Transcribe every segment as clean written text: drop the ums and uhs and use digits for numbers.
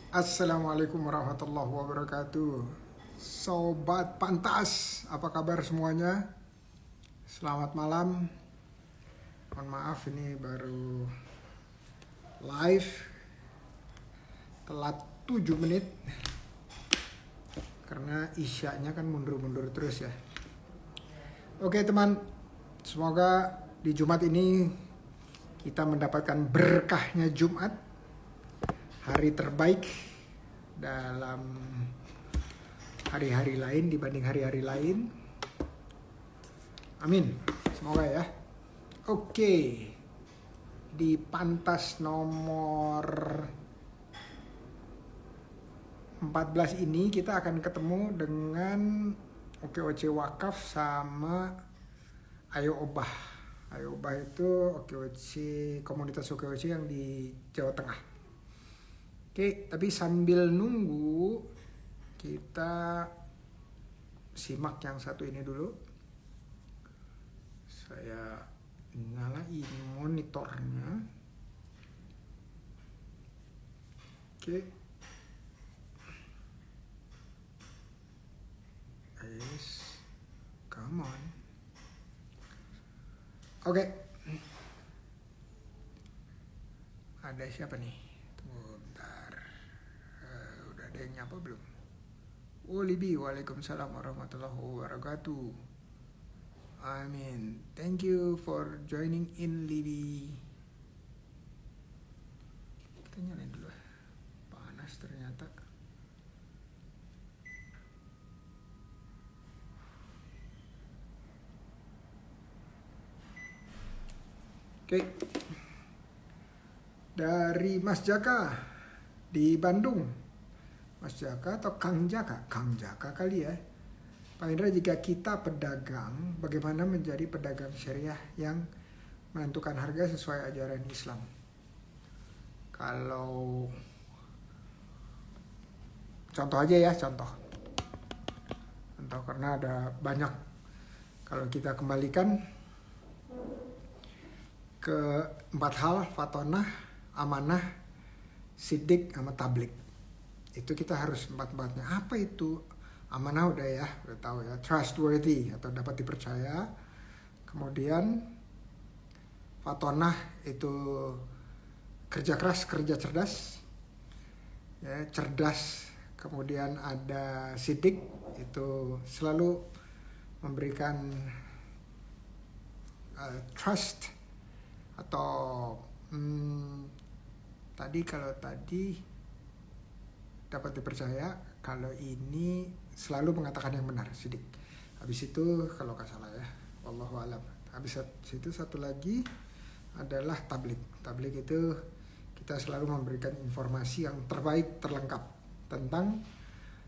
Assalamualaikum warahmatullahi wabarakatuh. Sobat Pantas, apa kabar semuanya? Selamat malam. Mohon maaf ini baru live telat 7 menit karena isyanya kan mundur-mundur terus ya. Oke teman, semoga di Jumat ini kita mendapatkan berkahnya Jumat, hari terbaik dalam hari-hari lain dibanding hari-hari lain. Amin, semoga ya. Oke, di Pantas nomor 14 ini kita akan ketemu dengan OKOC Wakaf sama Ayo Obah. Ayo Obah itu OKOC, komunitas OKOC yang di Jawa Tengah. Oke, tapi sambil nunggu kita simak yang satu ini dulu. Saya nyalain monitornya. Oke. Yes. Come on. Oke. Ada siapa nih? Tunggu bentar. Udah ada yang nyapa belum? Oh Libi, waalaikumsalam warahmatullahi wabarakatuh. Amin. Thank you for joining in Libi. Kita nyalain dulu. Panas ternyata. Oke. Dari Mas Jaka di Bandung. Mas Jaka atau Kang Jaka? Kang Jaka kali ya. Pak Indra, jika kita pedagang, bagaimana menjadi pedagang syariah yang menentukan harga sesuai ajaran Islam? Kalau contoh aja ya, contoh karena ada banyak. Kalau kita kembalikan ke 4 hal: fatonah, amanah, sidik, sama tablik. Itu kita harus 4-4-nya. Apa itu? Amanah udah tahu ya, trustworthy atau dapat dipercaya. Kemudian fatonah itu kerja keras, kerja cerdas. Ya, cerdas. Kemudian ada sidik, itu selalu memberikan trust atau kalau tadi dapat dipercaya, kalau ini selalu mengatakan yang benar, sidik. Habis itu kalau nggak salah ya, wallahu alam. Habis itu satu lagi adalah tablik. Tablik itu kita selalu memberikan informasi yang terbaik, terlengkap tentang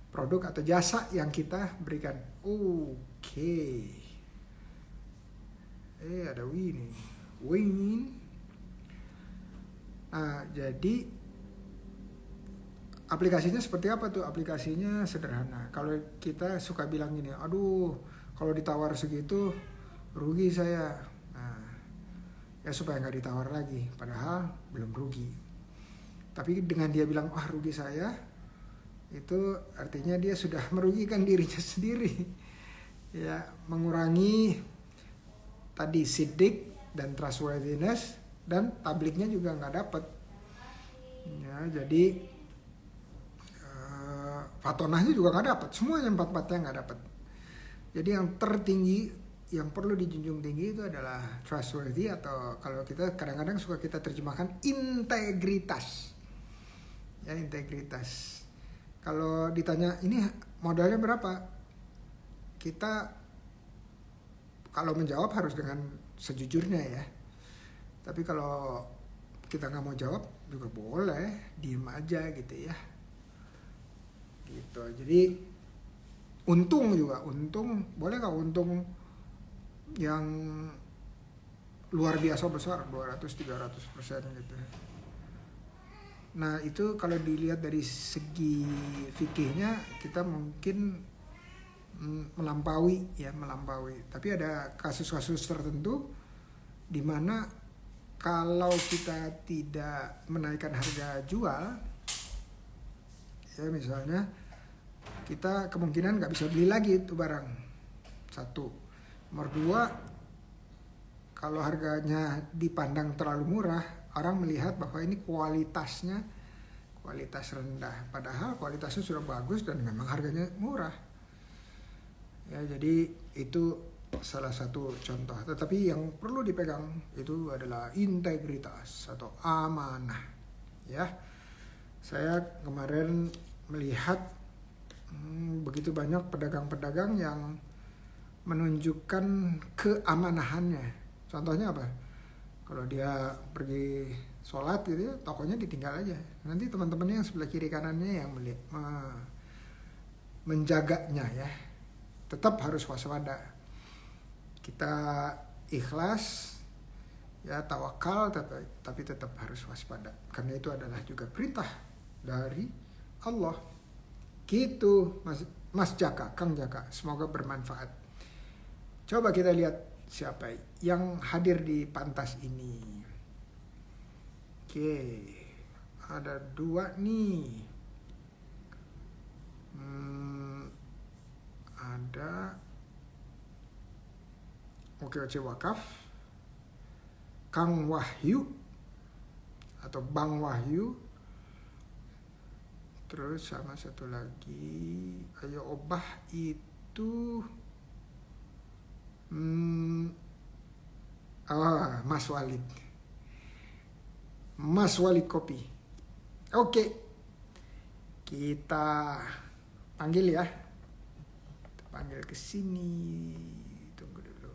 produk atau jasa yang kita berikan. Oke. Ada Win. Nah, jadi aplikasinya seperti apa tuh? Aplikasinya sederhana. Kalau kita suka bilang gini, aduh kalau ditawar segitu rugi saya. Nah, ya supaya nggak ditawar lagi, padahal belum rugi. Tapi dengan dia bilang, rugi saya, itu artinya dia sudah merugikan dirinya sendiri. Ya, mengurangi tadi sidik dan trustworthiness, dan tabliknya juga nggak dapat. Ya, jadi fatonahnya juga nggak dapat, semuanya 4-4-nya nggak dapat. Jadi yang tertinggi, yang perlu dijunjung tinggi itu adalah trustworthy, atau kalau kita kadang-kadang suka kita terjemahkan integritas. Ya, integritas. Kalau ditanya ini modalnya berapa, kita kalau menjawab harus dengan sejujurnya ya. Tapi kalau kita nggak mau jawab juga boleh, diem aja gitu ya. Gitu. Jadi untung boleh nggak untung yang luar biasa besar 200-300% gitu. Nah itu kalau dilihat dari segi fikihnya kita mungkin melampaui. Tapi ada kasus-kasus tertentu di mana kalau kita tidak menaikkan harga jual, Ya misalnya kita kemungkinan nggak bisa beli lagi itu barang. Satu. Nomor dua, kalau harganya dipandang terlalu murah, orang melihat bahwa ini kualitasnya kualitas rendah. Padahal kualitasnya sudah bagus dan memang harganya murah. Ya, jadi itu salah satu contoh. Tetapi yang perlu dipegang itu adalah integritas atau amanah. Ya, saya kemarin melihat begitu banyak pedagang-pedagang yang menunjukkan keamanahannya. Contohnya apa? Kalau dia pergi sholat gitu ya, tokonya ditinggal aja. Nanti teman-temannya yang sebelah kiri kanannya yang menjaganya ya. Tetap harus waspada. Kita ikhlas, ya tawakal, tapi tetap harus waspada. Karena itu adalah juga perintah dari Allah. Gitu, Mas Jaka, Kang Jaka. Semoga bermanfaat. Coba kita lihat siapa yang hadir di pantas ini. Oke, ada 2 nih. Ada Oke Wakaf, Kang Wahyu atau Bang Wahyu. Terus sama satu lagi, Ayo Obah itu Mas Walid. Mas Walid Kopi. Oke. Kita panggil ya. Kita panggil ke sini. Tunggu dulu.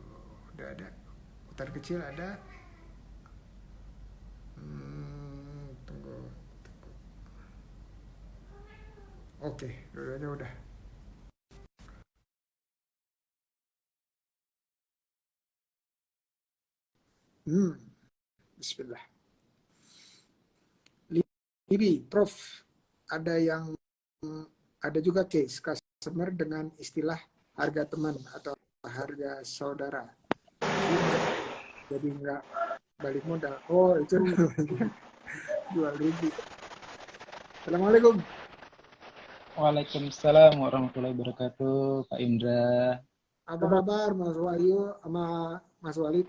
Udah ada. Putar kecil ada. Tunggu. Oke, dua-duanya udah. Bismillah. Libi, Prof, ada juga case customer dengan istilah harga teman atau harga saudara. Jadi nggak balik modal. Oh, itu jual rugi. Assalamualaikum. Waalaikumsalam warahmatullahi wabarakatuh, Pak Indra. Apa kabar Mas Wahyu sama Mas Walid?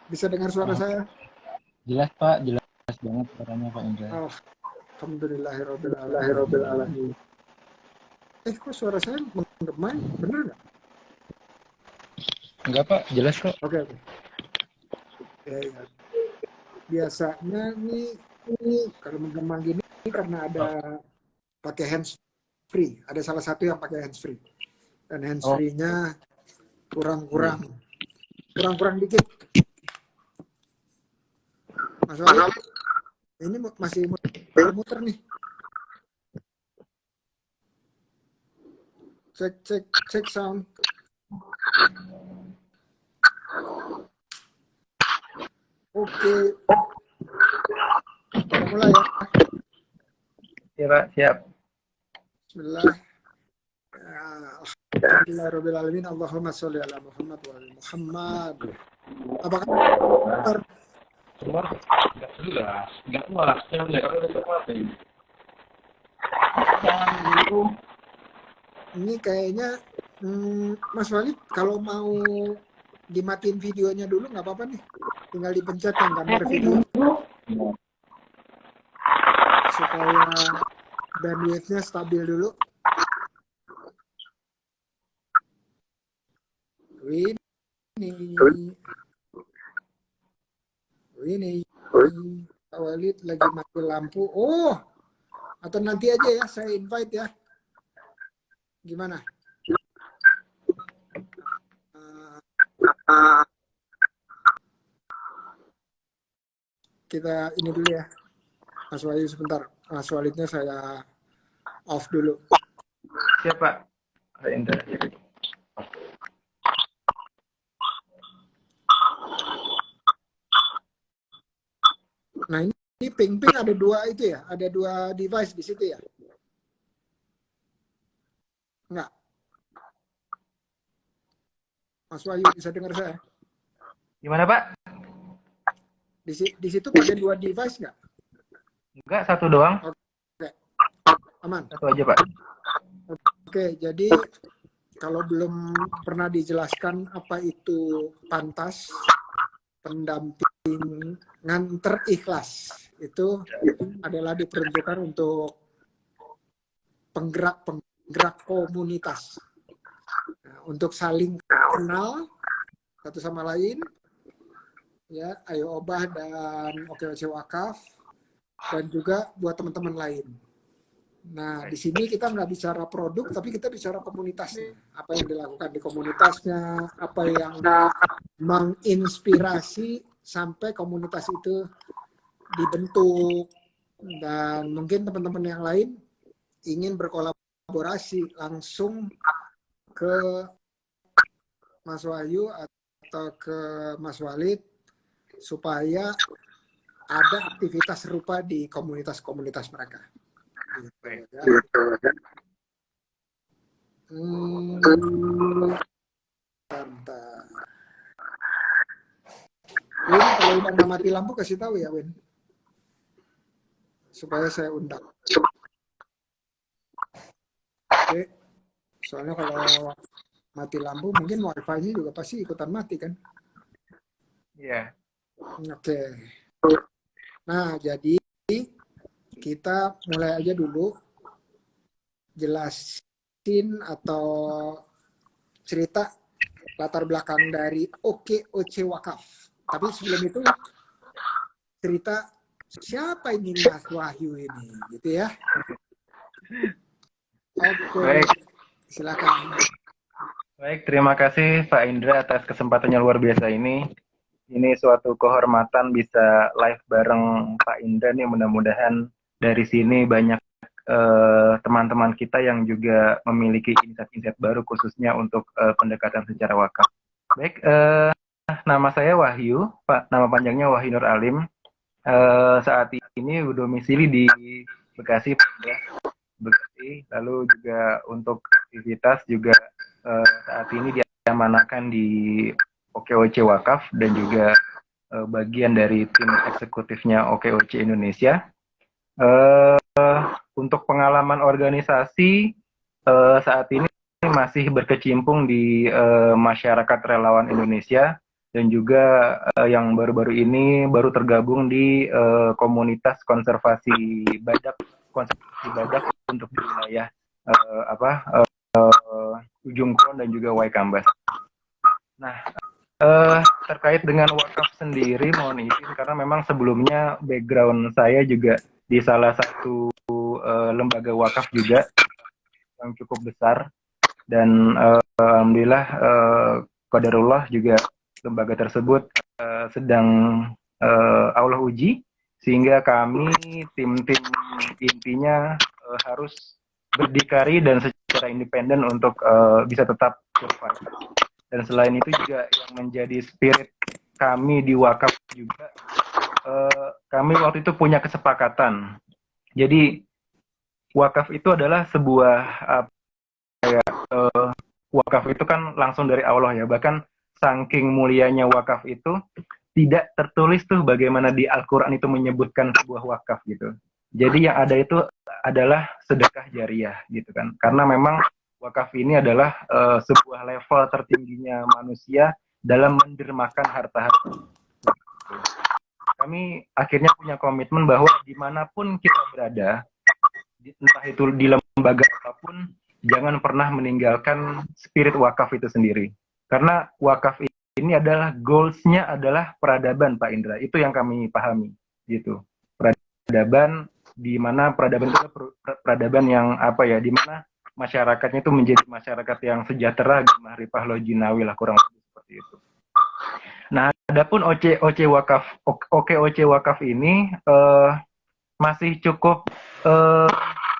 Bisa dengar suara saya? Jelas Pak, jelas banget suaranya Pak Indra. Alhamdulillahirabbil alamin. Kok suara saya menggema? Bener nggak? Enggak Pak, jelas kok. Oke. Ya. Biasanya nih kalau menggema gini karena ada pakai hands free. Ada salah satu yang pakai hands free. Dan hands free-nya kurang dikit. Mas Walid, ini masih muter nih. Cek sound. Oke. Kita mulai ya. Iya Pak, siap. Bismillah. Alhamdulillahirabbil alamin. Allahumma sholli ala Muhammad wa ali Muhammad. Apa kabar? Ini kayaknya Mas Walid kalau mau dimatiin videonya dulu nggak apa-apa nih. Tinggal dipencet yang gambar video supaya bandwidth-nya stabil dulu. Ini Pak Walid lagi mati lampu. Oh, atau nanti aja ya saya invite ya. Gimana? Kita ini dulu ya. Mas Wahyu sebentar. Mas Walidnya saya off dulu. Siap Pak. Pak Indra. Nah ini ping-ping ada 2 itu ya? Ada 2 device di situ ya? Enggak. Mas Wahyu bisa dengar saya? Gimana Pak? Di situ pakai 2 device nggak? Enggak, satu doang. Oke. Aman. Satu aja Pak. Oke, jadi kalau belum pernah dijelaskan apa itu pantas, pendampingan terikhlas itu adalah diperuntukkan untuk penggerak komunitas. Nah, untuk saling kenal satu sama lain, ya, Ayo Obah dan OKOC Wakaf, dan juga buat teman-teman lain. Nah, di sini kita nggak bicara produk, tapi kita bicara komunitasnya. Apa yang dilakukan di komunitasnya, apa yang menginspirasi sampai komunitas itu dibentuk. Dan mungkin teman-teman yang lain ingin berkolaborasi langsung ke Mas Wahyu atau ke Mas Walid supaya ada aktivitas serupa di komunitas-komunitas mereka. Gitu, ya. Bentar. Win, kalau udah nggak mati lampu kasih tahu ya, Win, supaya saya undang. Oke, soalnya kalau mati lampu mungkin wifi-nya juga pasti ikutan mati kan. Iya. Oke. Nah, jadi kita mulai aja dulu jelasin atau cerita latar belakang dari OKOC Wakaf. Tapi sebelum itu cerita siapa ini Mas Wahyu ini, gitu ya. Oke, Baik. silakan. Baik, terima kasih Pak Indra atas kesempatannya luar biasa ini. Ini suatu kehormatan bisa live bareng Pak Indra nih. Mudah-mudahan dari sini banyak teman-teman kita yang juga memiliki insight-insight baru khususnya untuk pendekatan secara wakaf. Baik, nama saya Wahyu, Pak. Nama panjangnya Wahyu Nur Alim. Saat ini domisili di Bekasi, Pak Indra. Bekasi. Lalu juga untuk aktivitas juga saat ini diamanakan di OKOC Wakaf dan juga bagian dari tim eksekutifnya OKOC Indonesia. Untuk pengalaman organisasi saat ini masih berkecimpung di masyarakat relawan Indonesia dan juga yang baru-baru ini baru tergabung di komunitas konservasi badak untuk di wilayah Ujung Kulon dan juga Waikambas. Nah, terkait dengan wakaf sendiri, mohon izin karena memang sebelumnya background saya juga di salah satu lembaga wakaf juga yang cukup besar dan alhamdulillah qadarullah juga lembaga tersebut sedang Allah uji sehingga kami tim-tim intinya harus berdikari dan secara independen untuk bisa tetap survive. Dan selain itu juga yang menjadi spirit kami di wakaf juga, kami waktu itu punya kesepakatan. Jadi wakaf itu adalah sebuah wakaf itu kan langsung dari Allah ya. Bahkan saking mulianya wakaf itu tidak tertulis tuh bagaimana di Al-Quran itu menyebutkan sebuah wakaf gitu. Jadi yang ada itu adalah sedekah jariah gitu kan. Karena memang wakaf ini adalah sebuah level tertingginya manusia dalam mendermakan harta-harta. Kami akhirnya punya komitmen bahwa dimanapun kita berada, entah itu di lembaga apapun, jangan pernah meninggalkan spirit wakaf itu sendiri. Karena wakaf ini adalah goals-nya adalah peradaban, Pak Indra. Itu yang kami pahami, gitu. Peradaban di mana peradaban itu peradaban yang apa ya, di mana masyarakatnya itu menjadi masyarakat yang sejahtera, mahrifah lojinawi lah kurang lebih seperti itu. Nah, adapun OKOC Wakaf ini masih cukup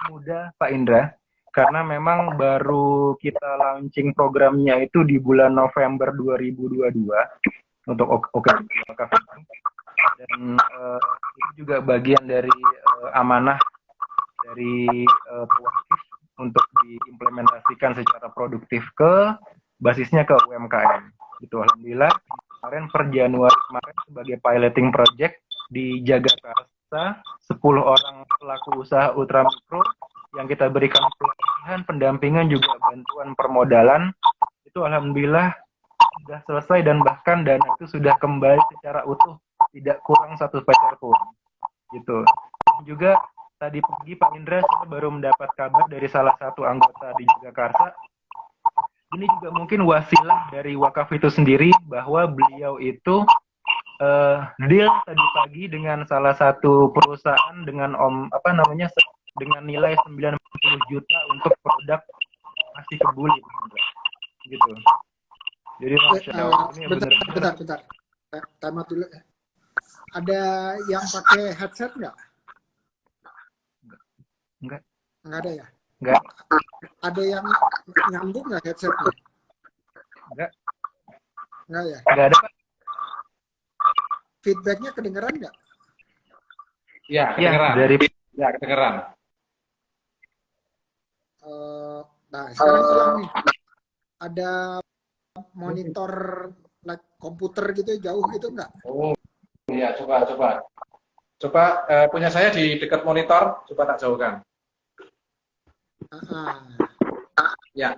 muda, Pak Indra, karena memang baru kita launching programnya itu di bulan November 2022 untuk OKOC Wakaf ini. Dan itu juga bagian dari amanah dari Wakif untuk diimplementasikan secara produktif ke basisnya ke UMKM. Itu alhamdulillah kemarin per Januari kemarin sebagai piloting project di Jagakarsa 10 orang pelaku usaha ultramikro yang yang kita berikan pelatihan, pendampingan juga bantuan permodalan itu alhamdulillah sudah selesai dan bahkan dana itu sudah kembali secara utuh, tidak kurang 1 peser pun gitu. Juga tadi pagi Pak Indra saya baru mendapat kabar dari salah satu anggota di Jagakarsa. Ini juga mungkin wasilah dari wakaf itu sendiri bahwa beliau itu deal tadi pagi dengan salah satu perusahaan dengan dengan nilai 90 juta untuk produk nasi kebuli gitu. Jadi Masya Allah, ini benar-benar. Bentar. Tamat dulu ya. Ada yang pakai headset nggak? Enggak. Nggak ada ya? Enggak. Ada yang nyambung nggak headsetnya? Enggak. Nggak ya? Enggak ada, Pak. Feedbacknya kedengeran nggak? Ya, kedengeran. Ya, kedengeran. Nah, sekarang hilang nih. Ada monitor komputer gitu jauh gitu nggak? Oh, iya, coba. Coba punya saya di dekat monitor, coba tak jauhkan. Ya.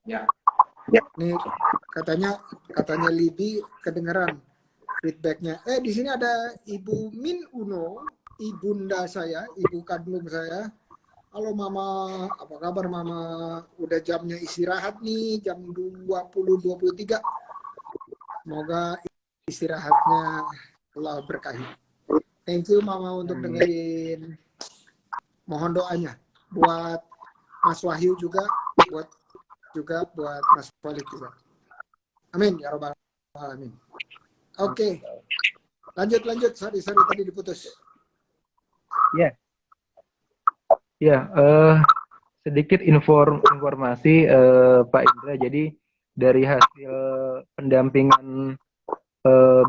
Ya. Nih katanya Libi kedengeran feedbacknya. Di sini ada Ibu Min Uno, ibunda saya, ibu kandung saya. Halo Mama, apa kabar Mama? Udah jamnya istirahat nih, jam 20.23. Semoga istirahatnya Allah berkahi. Thank you Mama untuk dengerin. Mohon doanya buat Mas Wahyu juga, buat Mas Walid juga. Amin ya robbal alamin. Oke. Lanjut. Sorry tadi diputus. Ya, sedikit informasi Pak Indra. Jadi dari hasil pendampingan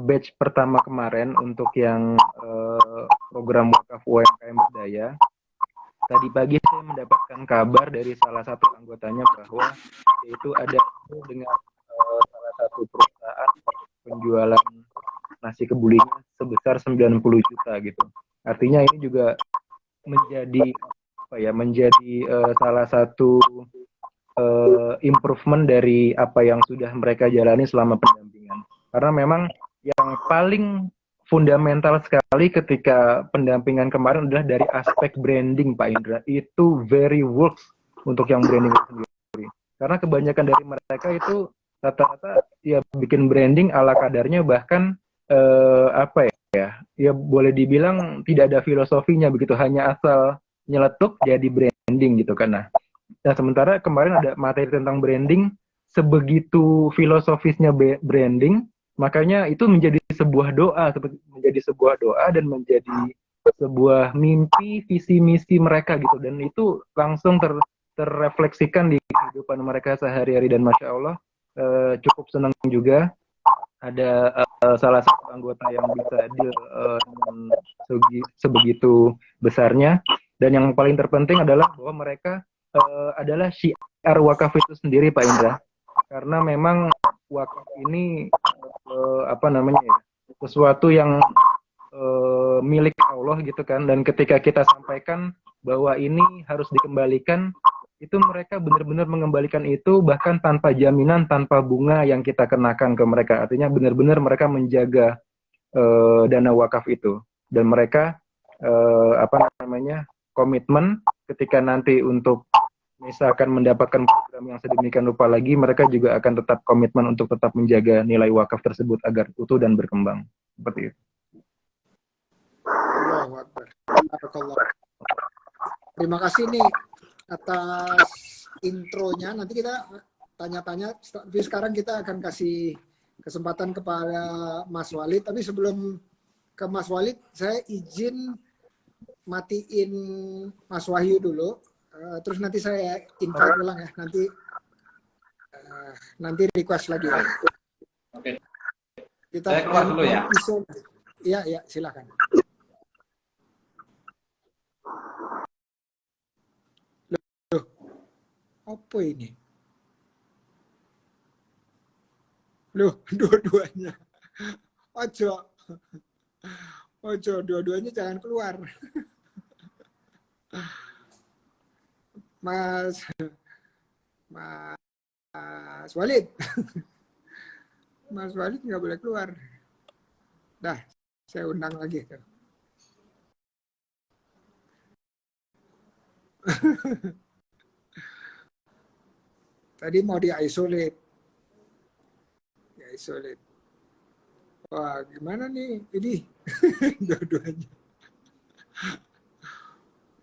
batch pertama kemarin untuk yang program wakaf UMKM Berdaya, tadi pagi saya mendapatkan kabar dari salah satu anggotanya bahwa yaitu ada dengan salah satu perusahaan penjualan nasi kebulinya sebesar 90 juta gitu. Artinya ini juga menjadi salah satu improvement dari apa yang sudah mereka jalani selama pendampingan. Karena memang yang paling fundamental sekali ketika pendampingan kemarin adalah dari aspek branding, Pak Indra. Itu very works untuk yang branding itu sendiri. Karena kebanyakan dari mereka itu rata-rata ya bikin branding ala kadarnya, bahkan ya boleh dibilang tidak ada filosofinya begitu, hanya asal nyeletuk jadi branding gitu kan. Nah, sementara kemarin ada materi tentang branding, sebegitu filosofisnya branding, makanya itu menjadi sebuah doa dan menjadi sebuah mimpi, visi misi mereka gitu, dan itu langsung terrefleksikan di kehidupan mereka sehari-hari. Dan Masya Allah cukup senang juga ada salah satu anggota yang bisa deal dengan sebegitu besarnya. Dan yang paling terpenting adalah bahwa mereka adalah syiar wakaf itu sendiri, Pak Indra. Karena memang wakaf ini sesuatu yang milik Allah gitu kan. Dan ketika kita sampaikan bahwa ini harus dikembalikan, itu mereka benar-benar mengembalikan itu, bahkan tanpa jaminan, tanpa bunga yang kita kenakan ke mereka. Artinya benar-benar mereka menjaga dana wakaf itu. Dan mereka komitmen ketika nanti untuk misalkan mendapatkan program yang sedemikian rupa lagi, mereka juga akan tetap komitmen untuk tetap menjaga nilai wakaf tersebut agar utuh dan berkembang. Seperti itu. Allahu Akbar. Terima kasih nih atas intronya. Nanti kita tanya-tanya, tapi sekarang kita akan kasih kesempatan kepada Mas Walid. Tapi sebelum ke Mas Walid, saya izin matiin Mas Wahyu dulu, terus nanti saya invite ulang ya, nanti request lagi ya. Oke. Kita saya keluar dulu ya. Iya, silakan. Loh, apa ini? Loh, dua-duanya. Ojo, Ojo, dua-duanya jangan keluar. Mas Mas Walid. Mas Walid nggak boleh keluar. Dah, saya undang lagi. Tadi mau di-isolate. Di-isolate. Wah, gimana nih? Ini dua-duanya.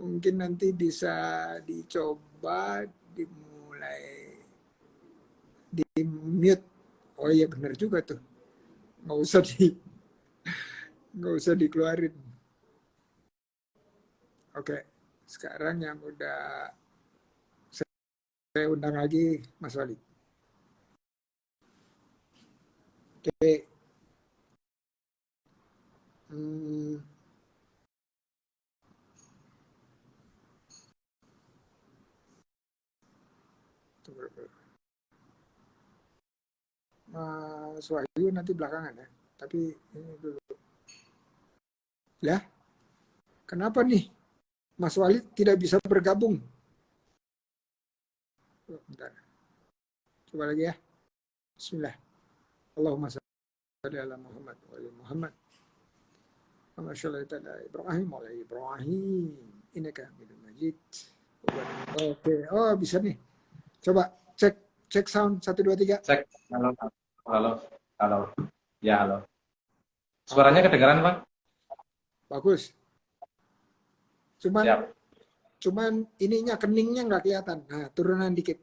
Mungkin nanti bisa dicoba dimulai di mute. Oh iya benar juga tuh. Nggak usah dikeluarin. Oke, sekarang yang udah saya undang lagi Mas Walid. Oke. Mas Wahyu nanti belakangan ya. Tapi ini dulu. Ya, kenapa nih Mas Walid tidak bisa bergabung? Bentar. Coba lagi ya. Bismillah. Allahumma shalli ala Muhammad wa ala Muhammad. Kama shallaita ala Ibrahim wa ala Ibrahim. Innaka Hamidum Majid. Oke. Oh, bisa nih. Coba cek sound 1 2 3. Cek. Halo. Ya, halo. Suaranya kedengaran, Bang? Bagus. Cuman ininya keningnya nggak kelihatan. Nah, turunan dikit.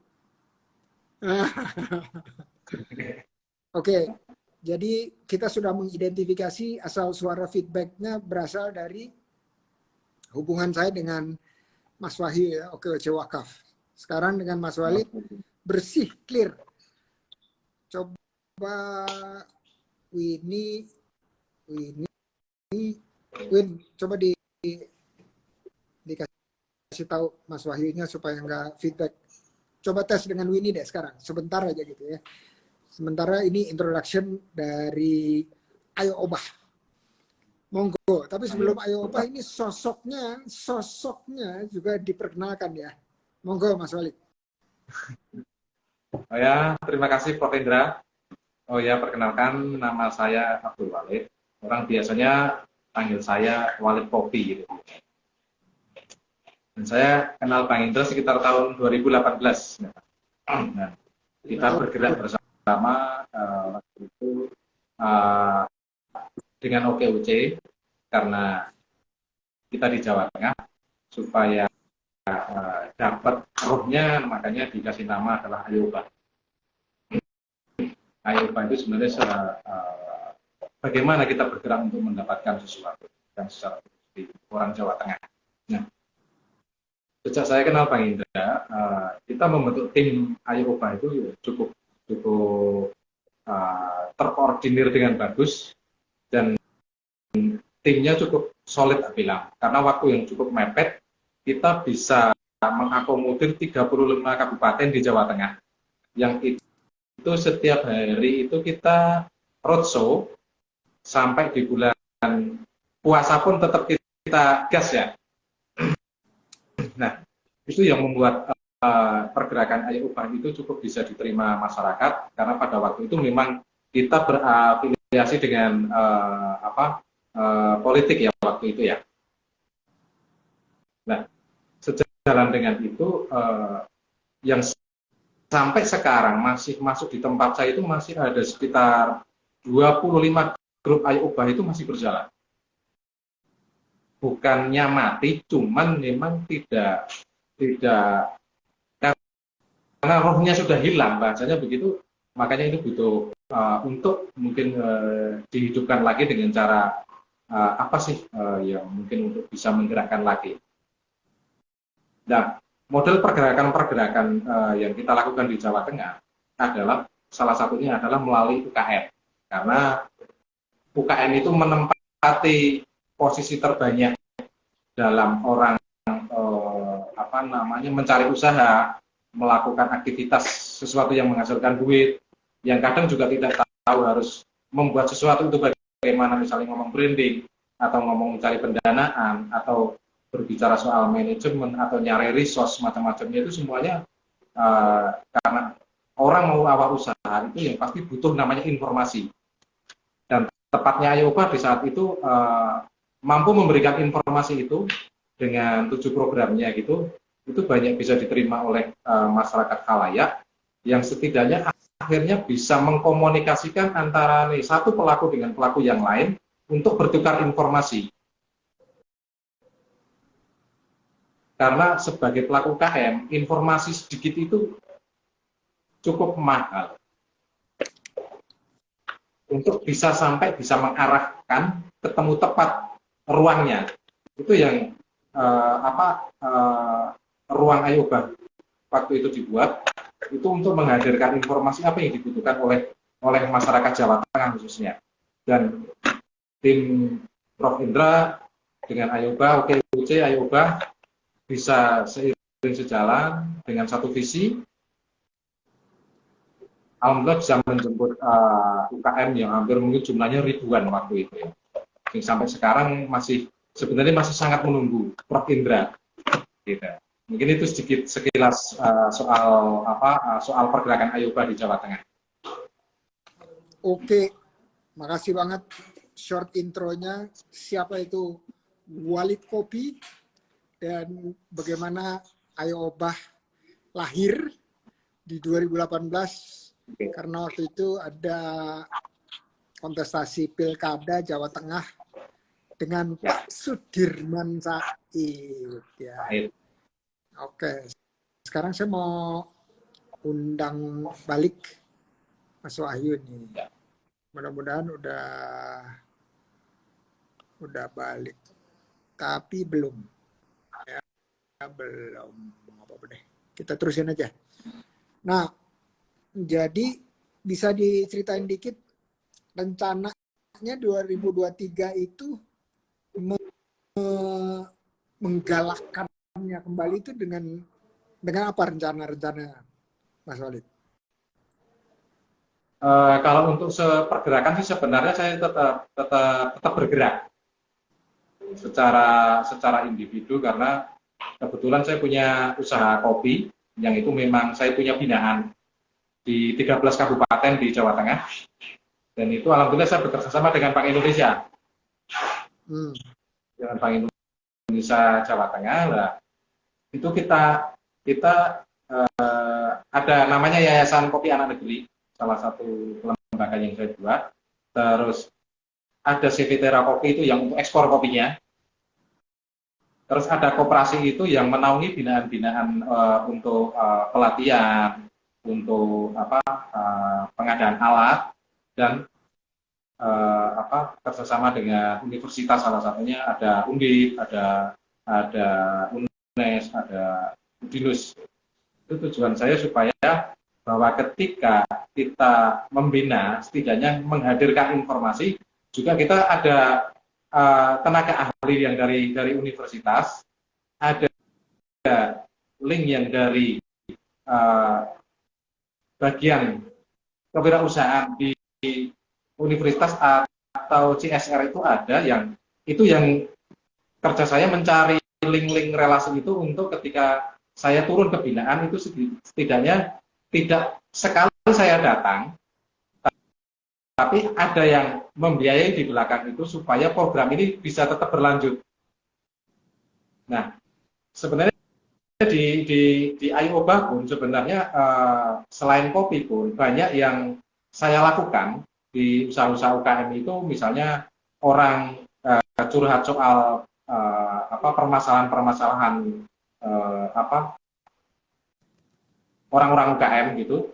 Oke, jadi kita sudah mengidentifikasi asal suara feedbacknya berasal dari hubungan saya dengan Mas Wahyu ya, OKOC Wakaf. Sekarang dengan Mas Walid bersih, clear. Coba Win, coba dikasih tahu Mas Wahyunya supaya nggak feedback. Coba tes dengan Winnie deh sekarang, sebentar aja gitu ya. Sementara ini introduction dari Ayo Obah. Monggo, tapi sebelum Ayo Obah ini sosoknya juga diperkenalkan ya. Monggo Mas Walid. Oh ya, terima kasih Prof. Indra. Oh ya, perkenalkan nama saya Abdul Walid. Orang biasanya panggil saya Walid Kopi gitu. Dan saya kenal Bang Indra sekitar tahun 2018. Nah, kita bergerak bersama waktu itu dengan OKOC karena kita di Jawa Tengah supaya dapat rohnya, makanya dikasih nama adalah Ayobah. Ayobah itu sebenarnya bagaimana kita bergerak untuk mendapatkan sesuatu dan secara di orang Jawa Tengah. Nah, sejak saya kenal Bang Indra, kita membentuk tim Ayobah itu cukup terkoordinir dengan bagus dan timnya cukup solid aku bilang. Karena waktu yang cukup mepet, kita bisa mengakomodir 35 kabupaten di Jawa Tengah. Yang itu setiap hari itu kita roadshow sampai di bulan puasa pun tetap kita gas ya. Nah, itu yang membuat pergerakan Ayo Ubah itu cukup bisa diterima masyarakat karena pada waktu itu memang kita berafiliasi dengan politik ya waktu itu ya. Nah, sejalan dengan itu yang sampai sekarang masih masuk di tempat saya itu masih ada sekitar 25 grup Ayo Ubah itu masih berjalan. Bukannya mati, cuman memang tidak karena rohnya sudah hilang, bahasanya begitu. Makanya ini butuh untuk mungkin dihidupkan lagi dengan cara apa sih yang mungkin untuk bisa menggerakkan lagi. Nah, model pergerakan-pergerakan yang kita lakukan di Jawa Tengah adalah salah satunya adalah melalui UKM. Karena UKM itu menempati posisi terbanyak dalam orang mencari usaha, melakukan aktivitas sesuatu yang menghasilkan duit, yang kadang juga tidak tahu harus membuat sesuatu itu bagaimana misalnya ngomong branding, atau ngomong cari pendanaan, atau berbicara soal manajemen, atau nyari resource, macam-macamnya itu semuanya karena orang mau awal usaha itu yang pasti butuh namanya informasi. Dan tepatnya Ayoba di saat itu mampu memberikan informasi itu dengan 7 programnya gitu, itu banyak bisa diterima oleh masyarakat khalayak yang setidaknya akhirnya bisa mengkomunikasikan antara satu pelaku dengan pelaku yang lain untuk bertukar informasi. Karena sebagai pelaku UKM, informasi sedikit itu cukup mahal untuk bisa sampai bisa mengarahkan ketemu tepat ruangnya. Itu yang ruang Ayoba waktu itu dibuat itu untuk menghadirkan informasi apa yang dibutuhkan oleh masyarakat Jawa Tengah khususnya. Dan tim Prof Indra dengan Ayoba, UC Ayoba bisa seiring sejalan dengan satu visi. Alhamdulillah bisa menjemput UKM yang hampir mungkin jumlahnya ribuan waktu itu. Yang sampai sekarang sebenarnya masih sangat menunggu Prof Indra. Gitu. Mungkin itu sedikit sekilas soal pergerakan Ayoba di Jawa Tengah. Oke, makasih banget short intronya. Siapa itu Walid Kopi dan bagaimana Ayoba lahir di 2018 karena waktu itu ada kontestasi Pilkada Jawa Tengah dengan Pak Sudirman Said. Ya. Oke, sekarang saya mau undang balik Mas Wahyu nih. Mudah-mudahan udah balik, tapi belum. Ya, belum. Apa deh. Kita terusin aja. Nah, jadi bisa diceritain dikit rencananya 2023 itu menggalakkannya kembali itu dengan apa rencana-rencananya, Mas Walid? Kalau untuk pergerakan sih sebenarnya saya tetap bergerak secara individu karena kebetulan saya punya usaha kopi yang itu memang saya punya binaan di 13 kabupaten di Jawa Tengah dan itu alhamdulillah saya bekerja sama dengan Bank Indonesia. Dengan Bank Indonesia Jawa Tengah lah. Itu kita ada namanya Yayasan Kopi Anak Negeri, salah satu lembaga yang saya buat. Terus ada CV Tera Kopi itu yang untuk ekspor kopinya. Terus ada koperasi itu yang menaungi binaan-binaan untuk pelatihan, untuk pengadaan alat dan kerjasama dengan universitas, salah satunya ada Undip, ada UNES, ada UDINUS. Itu tujuan saya supaya bahwa ketika kita membina, setidaknya menghadirkan informasi, juga kita ada tenaga ahli yang dari universitas, ada link yang dari bagian kewirausahaan di universitas atau CSR itu ada yang kerja saya mencari link-link relasi itu untuk ketika saya turun ke binaan itu setidaknya tidak sekali saya datang, tapi ada yang membiayai di belakang itu supaya program ini bisa tetap berlanjut. Nah, sebenarnya di Ayoba pun sebenarnya selain kopi pun banyak yang saya lakukan di usaha-usaha UKM itu, misalnya orang curhat soal permasalahan-permasalahan orang-orang UKM gitu.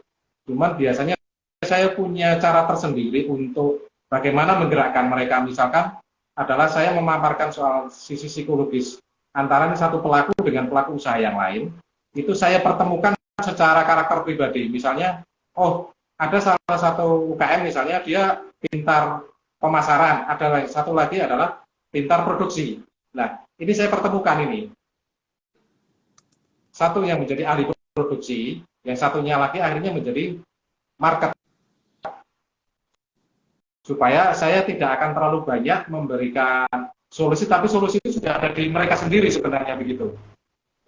Cuman biasanya saya punya cara tersendiri untuk bagaimana menggerakkan mereka. Misalkan adalah saya memaparkan soal sisi psikologis antara satu pelaku dengan pelaku usaha yang lain. Itu saya pertemukan secara karakter pribadi. Misalnya, ada salah satu UKM misalnya dia pintar pemasaran, ada satu lagi adalah pintar produksi. Nah, ini saya pertemukan ini. Satu yang menjadi ahli produksi, yang satunya lagi akhirnya menjadi market. supaya saya tidak akan terlalu banyak memberikan solusi, tapi solusi itu sudah ada di mereka sendiri sebenarnya begitu.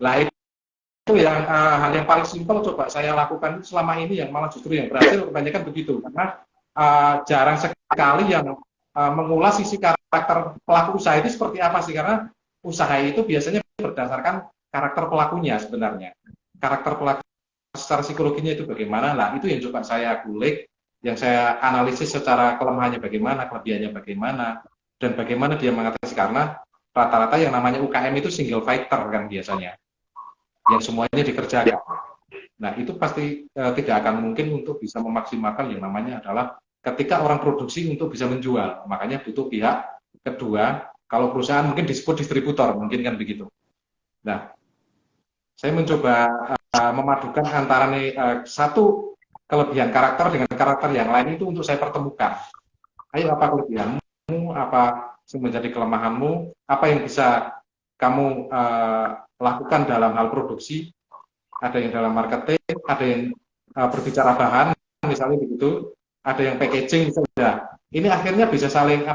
Lah itu yang hal yang paling simpel coba saya lakukan selama ini, yang malah justru yang berhasil kebanyakan begitu, karena jarang sekali yang mengulas sisi karakter pelaku usaha itu seperti apa sih, karena usaha itu biasanya berdasarkan karakter pelakunya sebenarnya, karakter pelaku secara psikologinya itu bagaimana. Nah itu yang coba saya kulik, yang saya analisis secara kelemahannya bagaimana, kelebihannya bagaimana, dan bagaimana dia mengatasi, karena rata-rata yang namanya UKM itu single fighter kan biasanya, yang semuanya dikerjakan. Nah itu pasti tidak akan mungkin untuk bisa memaksimalkan yang namanya adalah ketika orang produksi untuk bisa menjual. Makanya butuh pihak kedua, kalau perusahaan mungkin disebut distributor, mungkin kan begitu. Nah, saya mencoba memadukan antara satu kelebihan karakter dengan karakter yang lain itu untuk saya pertemukan. Ayo, apa kelebihanmu, apa yang menjadi kelemahanmu, apa yang bisa kamu lakukan dalam hal produksi, ada yang dalam marketing, ada yang berbicara bahan, misalnya begitu, ada yang packaging, misalnya. Ini akhirnya bisa saling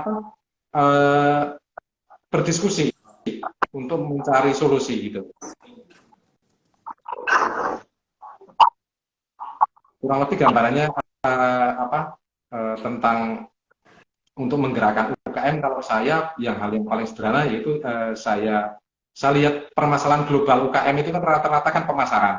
berdiskusi untuk mencari solusi gitu. Kurang lebih gambarannya tentang untuk menggerakkan UKM. Kalau saya, yang hal yang paling sederhana yaitu saya lihat permasalahan global UKM itu kan rata-rata kan pemasaran.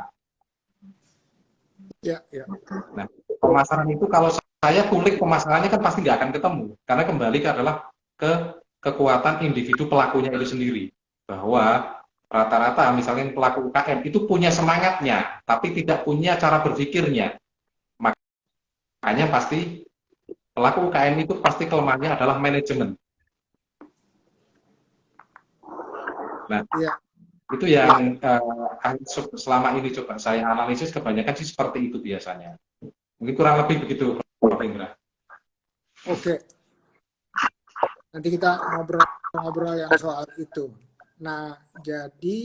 Ya, ya. Nah, pemasaran itu kalau saya kulik pemasarannya kan pasti nggak akan ketemu, karena kembali adalah ke kekuatan individu pelakunya itu sendiri. Bahwa rata-rata misalnya pelaku UKM itu punya semangatnya, tapi tidak punya cara berpikirnya. Makanya pasti pelaku UKM itu pasti kelemahannya adalah manajemen. Nah, ya, itu yang selama ini coba saya analisis, kebanyakan sih seperti itu biasanya. Mungkin kurang lebih begitu, Prof. Indra. Oke. Nanti kita ngobrol yang soal itu. Nah, jadi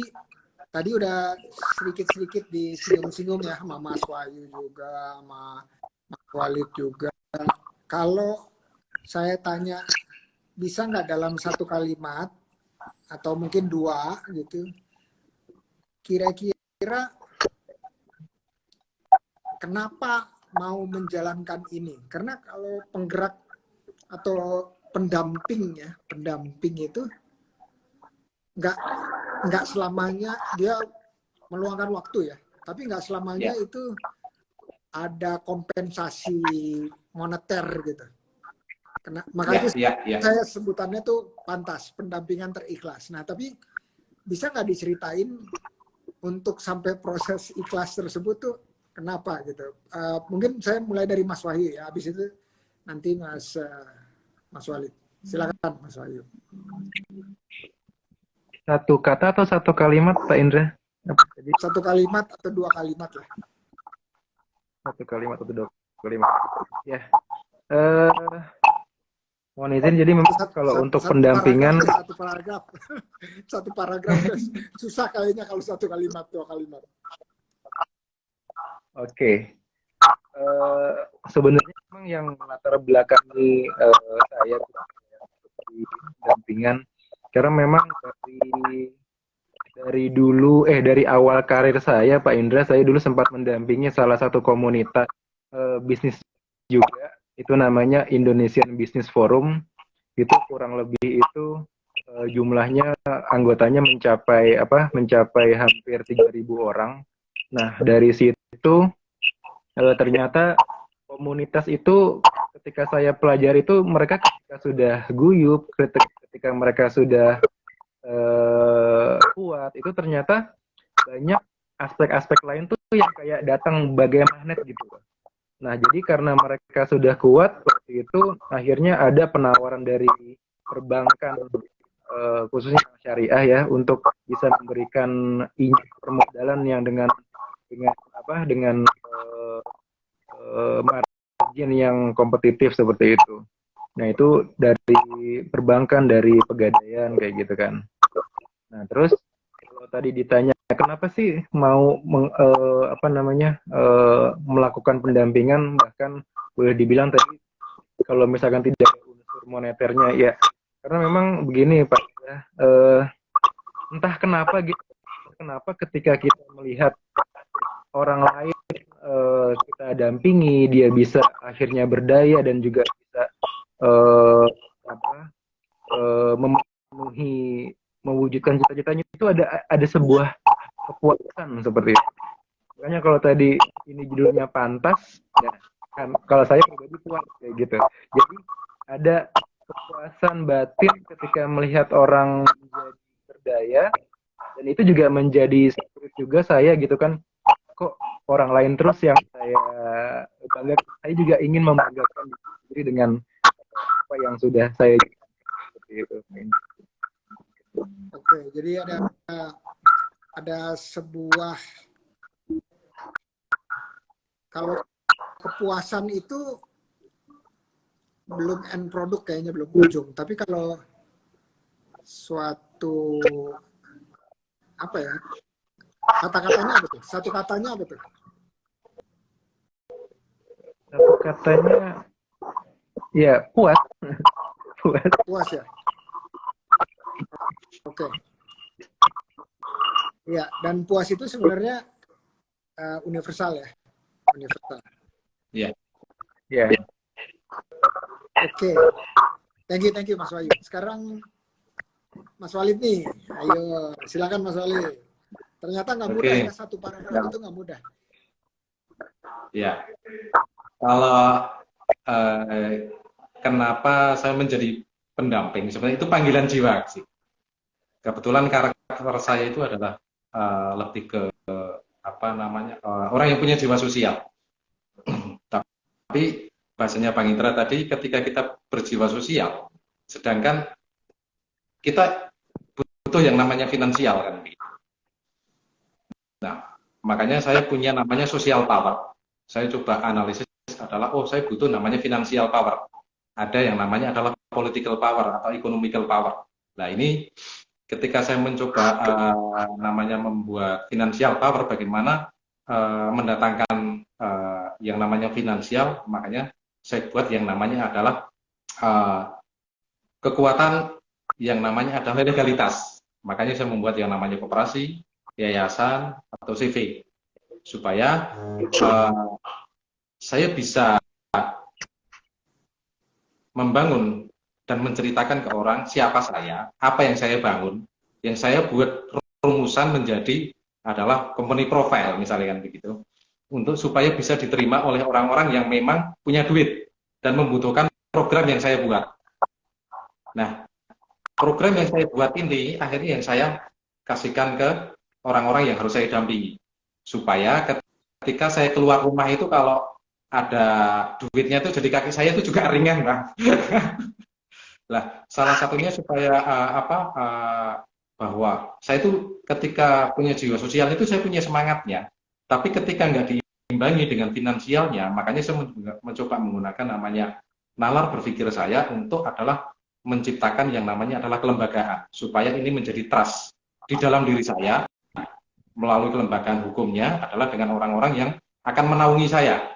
tadi udah sedikit-sedikit disinggung-singgung ya sama Mas Wahyu juga, sama Mas Walid juga. Kalau saya tanya, bisa nggak dalam satu kalimat atau mungkin dua gitu, kira-kira kenapa mau menjalankan ini? Karena kalau penggerak atau pendamping itu nggak selamanya dia meluangkan waktu ya, tapi nggak selamanya itu ada kompensasi moneter gitu. Makanya saya sebutannya tuh pantas, pendampingan terikhlas. Nah, tapi bisa nggak diceritain untuk sampai proses ikhlas tersebut tuh kenapa gitu? Mungkin saya mulai dari Mas Wahyu ya, habis itu nanti Mas Walid. Silakan Mas Wahyu. Satu kata atau satu kalimat, Pak Indra? Satu kalimat atau dua kalimat lah. Satu kalimat atau dua kalimat. Ya. Mohon izin, jadi kalau untuk pendampingan satu paragraf susah kayaknya kalau satu kalimat, dua kalimat. Oke. Sebenarnya memang yang latar belakangi saya di pendampingan, karena memang dari awal karir saya, Pak Indra, saya dulu sempat mendampingi salah satu komunitas bisnis juga, itu namanya Indonesian Business Forum. Itu kurang lebih itu jumlahnya anggotanya mencapai hampir 3.000 orang. Nah, dari situ ternyata komunitas itu ketika saya pelajari itu, mereka ketika sudah guyup, ketika mereka sudah kuat, itu ternyata banyak aspek-aspek lain tuh yang kayak datang bagai magnet gitu. Nah, jadi karena mereka sudah kuat seperti itu, akhirnya ada penawaran dari perbankan, khususnya syariah ya, untuk bisa memberikan permodalan yang dengan margin yang kompetitif seperti itu. Nah, itu dari perbankan, dari pegadaian kayak gitu kan. Nah, terus kalau tadi ditanya kenapa sih mau melakukan pendampingan, bahkan boleh dibilang tadi kalau misalkan tidak ada unsur moneternya ya. Karena memang begini Pak, ya, entah kenapa gitu, kenapa ketika kita melihat orang lain kita dampingi, dia bisa akhirnya berdaya dan juga bisa eh, apa, memenuhi, mewujudkan cita-citanya, itu ada sebuah kepuasan seperti itu. Makanya kalau tadi ini judulnya pantas, ya, kan, kalau saya pribadi puas kayak gitu. Jadi ada kepuasan batin ketika melihat orang menjadi berdaya, dan itu juga menjadi spirit juga saya gitu kan. Kok orang lain terus yang saya banggakan, saya juga ingin membanggakan diri dengan apa yang sudah saya seperti itu. Oke, jadi ada sebuah, kalau kepuasan itu belum end product kayaknya, belum ujung. Tapi kalau suatu apa ya, kata-katanya apa tuh? Satu katanya apa tuh? Satu katanya ya puas. Puas. Puas ya. Oke. Ya, dan puas itu sebenarnya universal ya. Universal. Iya. Ya. Oke. Thank you Mas Wahyu. Sekarang Mas Walid nih. Ayo, silakan Mas Walid. Ternyata nggak mudah ya, satu paragraf itu nggak mudah. Ya. Kalau kenapa saya menjadi pendamping, sebenarnya itu panggilan jiwa sih. Kebetulan karakter saya itu adalah lebih ke orang yang punya jiwa sosial. Tapi bahasanya Bang Indra tadi, ketika kita berjiwa sosial, sedangkan kita butuh yang namanya finansial kan. Nah, makanya saya punya namanya social power. Saya coba analisis adalah, saya butuh namanya financial power. Ada yang namanya adalah political power atau economical power. Nah, ini ketika saya mencoba namanya membuat financial power, bagaimana mendatangkan yang namanya finansial, makanya saya buat yang namanya adalah kekuatan yang namanya adalah legalitas. Makanya saya membuat yang namanya koperasi, yayasan, atau CV, supaya saya bisa membangun dan menceritakan ke orang siapa saya, apa yang saya bangun, yang saya buat rumusan menjadi adalah company profile, misalnya kan begitu, untuk supaya bisa diterima oleh orang-orang yang memang punya duit dan membutuhkan program yang saya buat. Nah, program yang saya buat ini akhirnya yang saya kasihkan ke orang-orang yang harus saya dampingi, supaya ketika saya keluar rumah itu kalau ada duitnya itu jadi kaki saya itu juga ringan, Bang. Lah, salah satunya supaya bahwa saya itu ketika punya jiwa sosial itu saya punya semangatnya, tapi ketika nggak diimbangi dengan finansialnya, makanya saya mencoba menggunakan namanya nalar berpikir saya untuk adalah menciptakan yang namanya adalah kelembagaan, supaya ini menjadi trust di dalam diri saya melalui kelembagaan hukumnya adalah dengan orang-orang yang akan menaungi saya.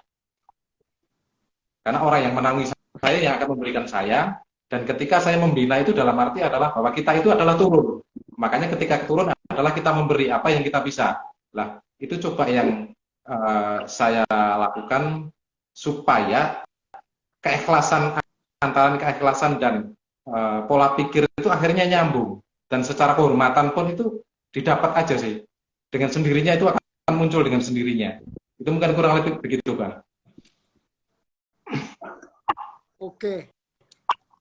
Karena orang yang menaungi saya yang akan memberikan saya, dan ketika saya membina itu dalam arti adalah bahwa kita itu adalah turun. Makanya ketika turun adalah kita memberi apa yang kita bisa. Lah, itu coba yang saya lakukan supaya keikhlasan, antara keikhlasan dan pola pikir itu akhirnya nyambung. Dan secara kehormatan pun itu didapat aja sih. Dengan sendirinya itu akan muncul dengan sendirinya. Itu mungkin kurang lebih begitu, Bang. Oke,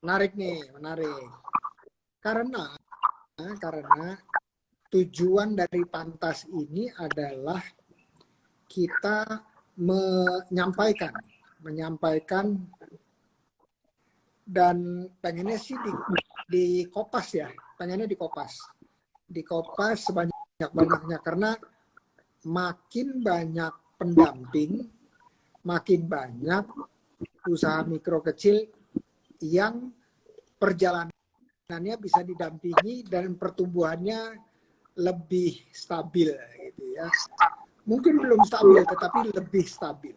menarik nih, menarik. Karena tujuan dari Pantas ini adalah kita menyampaikan dan pengennya sih di kopas ya, pengennya di kopas sebanyak-banyaknya, karena makin banyak pendamping, makin banyak usaha mikro kecil yang perjalanannya bisa didampingi dan pertumbuhannya lebih stabil gitu ya. Mungkin belum stabil tetapi lebih stabil.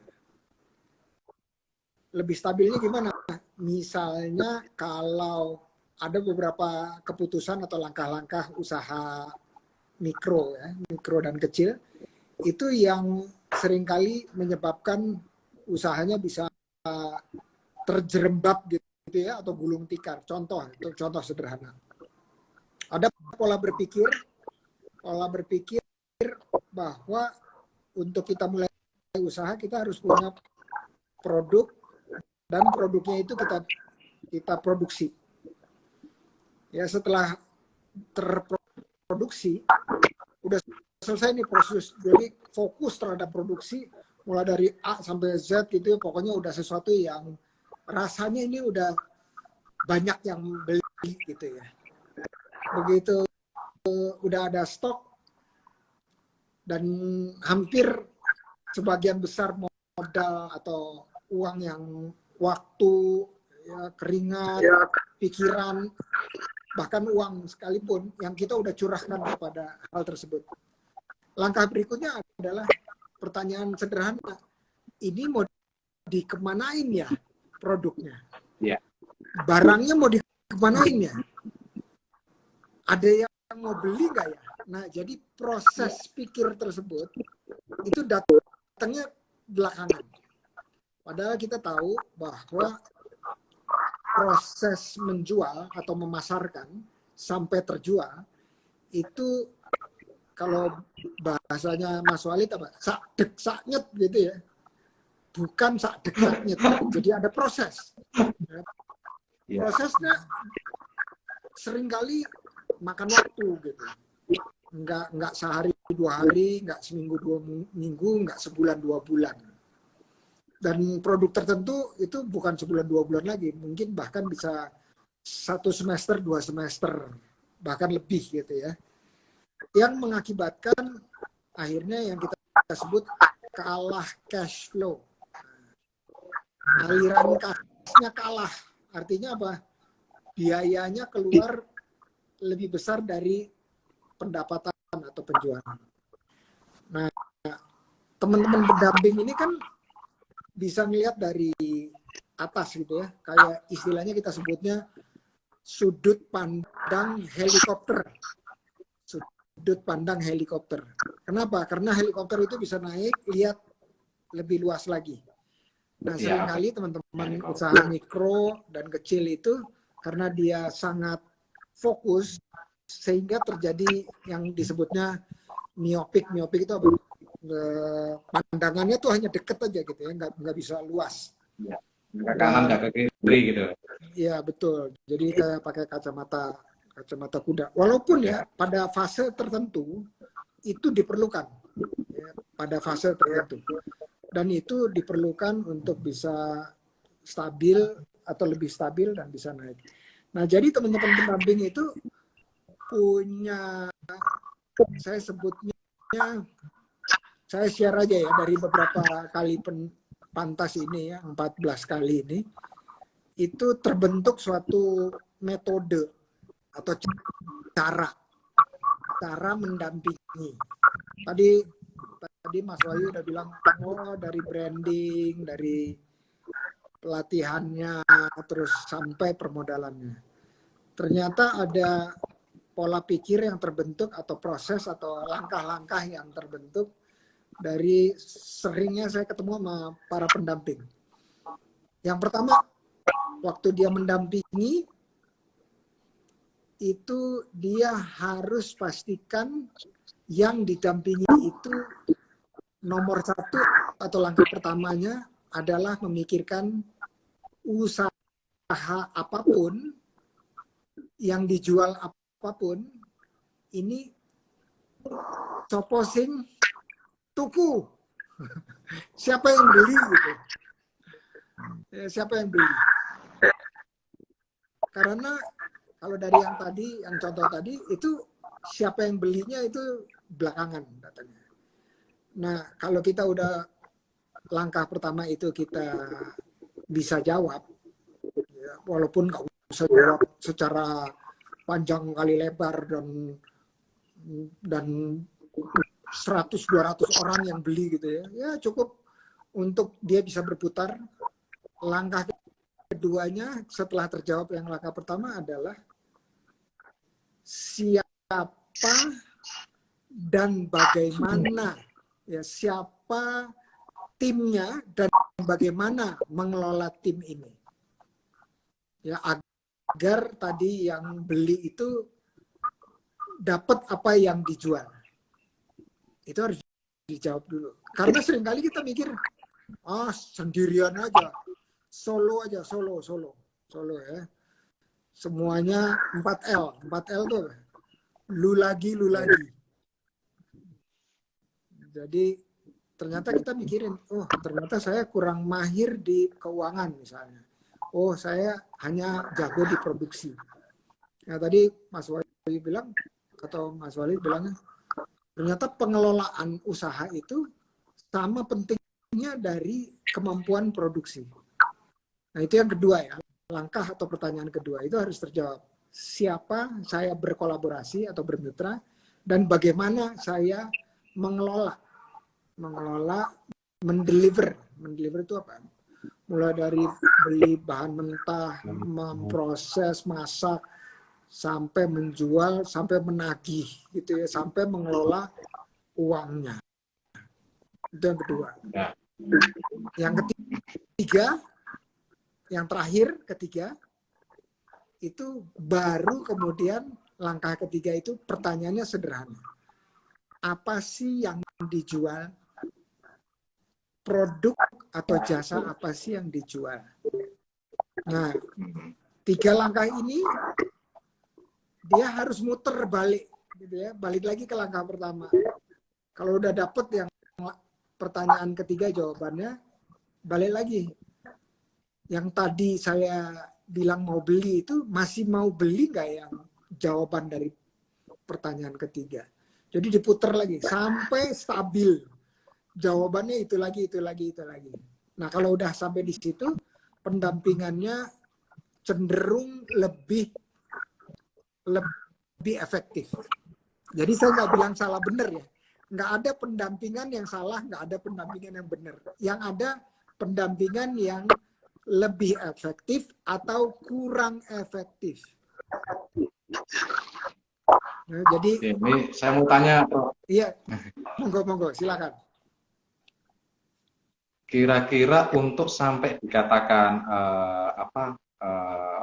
lebih stabilnya gimana? Misalnya kalau ada beberapa keputusan atau langkah-langkah usaha mikro ya, mikro dan kecil itu yang seringkali menyebabkan usahanya bisa terjerembab gitu ya, atau gulung tikar. Contoh sederhana. Ada pola berpikir bahwa untuk kita mulai usaha kita harus punya produk dan produknya itu kita produksi. Ya, setelah terproduksi udah selesai nih proses, jadi fokus terhadap produksi mulai dari A sampai Z gitu, pokoknya udah sesuatu yang rasanya ini udah banyak yang beli gitu ya. Begitu udah ada stok dan hampir sebagian besar modal atau uang yang waktu, ya, keringat, pikiran, bahkan uang sekalipun yang kita udah curahkan kepada hal tersebut. Langkah berikutnya adalah pertanyaan sederhana, ini mau dikemanain ya produknya? Ya. Barangnya mau dikemanain ya? Ada yang mau beli nggak ya? Nah, jadi proses pikir tersebut itu datangnya belakangan. Padahal kita tahu bahwa proses menjual atau memasarkan sampai terjual itu, kalau bahasanya Mas Walid apa? Sak-dek sak-nyet gitu ya. Bukan sak-dek sak-nyet. Jadi ada proses. Prosesnya seringkali makan waktu gitu. Enggak sehari 2 hari, enggak seminggu 2 minggu, enggak sebulan 2 bulan. Dan produk tertentu itu bukan sebulan 2 bulan lagi, mungkin bahkan bisa 1 semester 2 semester, bahkan lebih gitu ya. Yang mengakibatkan akhirnya yang kita sebut kalah cash flow. Aliran kasnya kalah. Artinya apa? Biayanya keluar lebih besar dari pendapatan atau penjualan. Nah, teman-teman pendamping ini kan bisa melihat dari atas gitu ya. Kayak istilahnya kita sebutnya sudut pandang helikopter. Sudut pandang helikopter. Kenapa? Karena helikopter itu bisa naik, lihat lebih luas lagi. Nah, seringkali teman-teman usaha mikro dan kecil itu karena dia sangat fokus sehingga terjadi yang disebutnya miopik. Miopik itu apa? Pandangannya tuh hanya deket aja gitu ya, nggak bisa luas. Ya, ke kanan nggak ke kiri gitu. Iya betul. Jadi kayak pakai kacamata kuda. Walaupun ya pada fase tertentu itu diperlukan, ya, pada fase tertentu. Dan itu diperlukan untuk bisa stabil atau lebih stabil dan bisa naik. Nah, jadi teman-teman pendamping itu punya, saya sebutnya, saya share aja ya dari beberapa kali pantas ini ya, 14 kali ini, itu terbentuk suatu metode atau cara mendampingi. Tadi Mas Wahyu udah bilang, oh dari branding, dari pelatihannya, terus sampai permodalannya. Ternyata ada pola pikir yang terbentuk atau proses atau langkah-langkah yang terbentuk dari seringnya saya ketemu sama para pendamping. Yang pertama, waktu dia mendampingi, itu dia harus pastikan yang didampingi itu nomor 1 atau langkah pertamanya adalah memikirkan usaha apapun yang dijual apapun ini soposing tuku. Siapa yang beli gitu. Siapa yang beli. Karena kalau dari yang tadi, yang contoh tadi itu siapa yang belinya itu belakangan datanya. Nah, kalau kita udah langkah pertama itu kita bisa jawab, ya, walaupun nggak usah jawab secara panjang kali lebar dan 100-200 orang yang beli gitu ya, ya cukup untuk dia bisa berputar langkah keduanya setelah terjawab yang langkah pertama adalah siapa dan bagaimana, ya, siapa timnya dan bagaimana mengelola tim ini, ya, agar tadi yang beli itu dapat apa yang dijual. Itu harus dijawab dulu. Karena seringkali kita mikir, sendirian aja, solo aja, solo ya. Semuanya 4L. 4L tuh apa? Lu lagi. Jadi ternyata kita mikirin, ternyata saya kurang mahir di keuangan misalnya. Saya hanya jago di produksi. Nah, tadi Mas Walid bilang, atau Mas Walid bilangnya, ternyata pengelolaan usaha itu sama pentingnya dari kemampuan produksi. Nah, itu yang kedua ya. Langkah atau pertanyaan kedua itu harus terjawab. Siapa saya berkolaborasi atau bermitra, dan bagaimana saya mengelola, mendeliver itu apa? Mulai dari beli bahan mentah, memproses, masak, sampai menjual, sampai menagih, gitu ya, sampai mengelola uangnya. Itu yang kedua. Yang ketiga, yang terakhir, ketiga, itu baru kemudian langkah ketiga itu pertanyaannya sederhana. Apa sih yang dijual? Produk atau jasa apa sih yang dijual? Nah, 3 langkah ini dia harus muter balik, gitu ya, balik lagi ke langkah pertama. Kalau udah dapet yang pertanyaan ketiga jawabannya, balik lagi. Yang tadi saya bilang mau beli itu masih mau beli nggak yang jawaban dari pertanyaan ketiga. Jadi diputer lagi sampai stabil. Jawabannya itu lagi. Nah, kalau udah sampai di situ, pendampingannya cenderung lebih efektif. Jadi saya nggak bilang salah benar ya. Nggak ada pendampingan yang salah, nggak ada pendampingan yang benar. Yang ada pendampingan yang lebih efektif atau kurang efektif. Nah, jadi ini saya mau tanya, Prof. Iya, monggo, silakan. Kira-kira untuk sampai dikatakan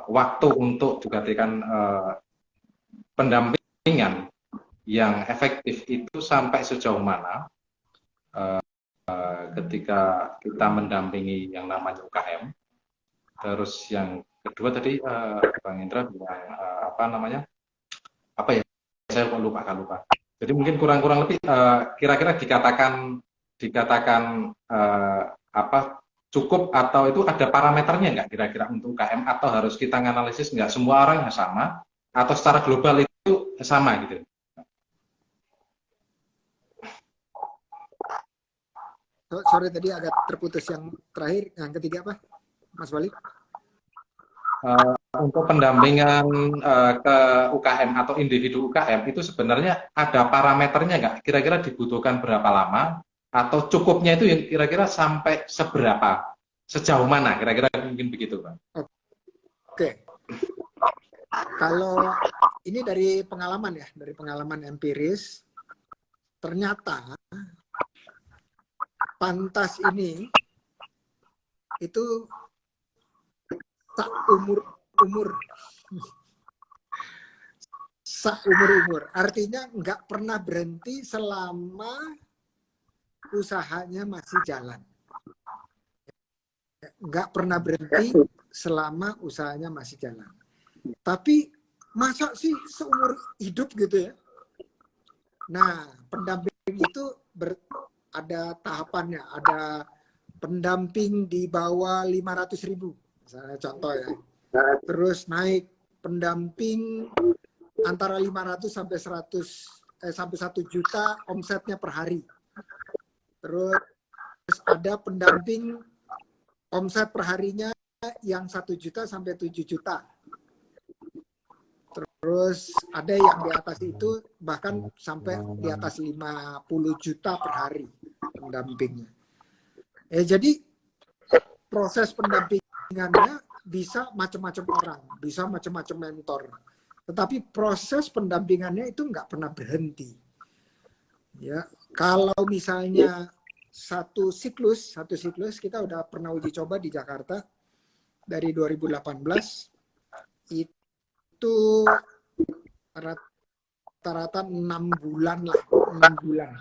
waktu untuk dikatakan pendampingan yang efektif itu sampai sejauh mana ketika kita mendampingi yang namanya UKM. Terus yang kedua tadi Bang Indra bilang saya lupa. Jadi mungkin kurang lebih kira-kira dikatakan cukup atau itu ada parameternya nggak kira-kira untuk UKM, atau harus kita nganalisis nggak semua orang yang sama atau secara global itu sama gitu? Sorry tadi agak terputus yang terakhir, yang ketiga apa, Mas Walid? Untuk pendampingan ke UKM atau individu UKM itu sebenarnya ada parameternya nggak? Kira-kira dibutuhkan berapa lama? Atau cukupnya itu yang kira-kira sampai seberapa? Sejauh mana? Kira-kira mungkin begitu, Bang. Oke. Kalau ini dari pengalaman ya, dari pengalaman empiris, ternyata pantas ini itu seumur. Artinya nggak pernah berhenti selama usahanya masih jalan. Nggak pernah berhenti selama usahanya masih jalan. Tapi masa sih seumur hidup gitu ya? Nah, pendamping itu ada tahapannya. Ada pendamping di bawah 500.000, misalnya contoh ya. Terus naik pendamping antara 500 sampai 1 juta omsetnya per hari. Terus ada pendamping omset per harinya yang 1 juta sampai 7 juta. Terus ada yang di atas itu bahkan sampai di atas 50 juta per hari pendampingnya. Jadi proses pendampingan pendampingannya bisa macam-macam orang, bisa macam-macam mentor. Tetapi proses pendampingannya itu nggak pernah berhenti. Ya, kalau misalnya satu siklus kita udah pernah uji coba di Jakarta dari 2018 itu rata-rata 6 bulan lah, 6 bulan,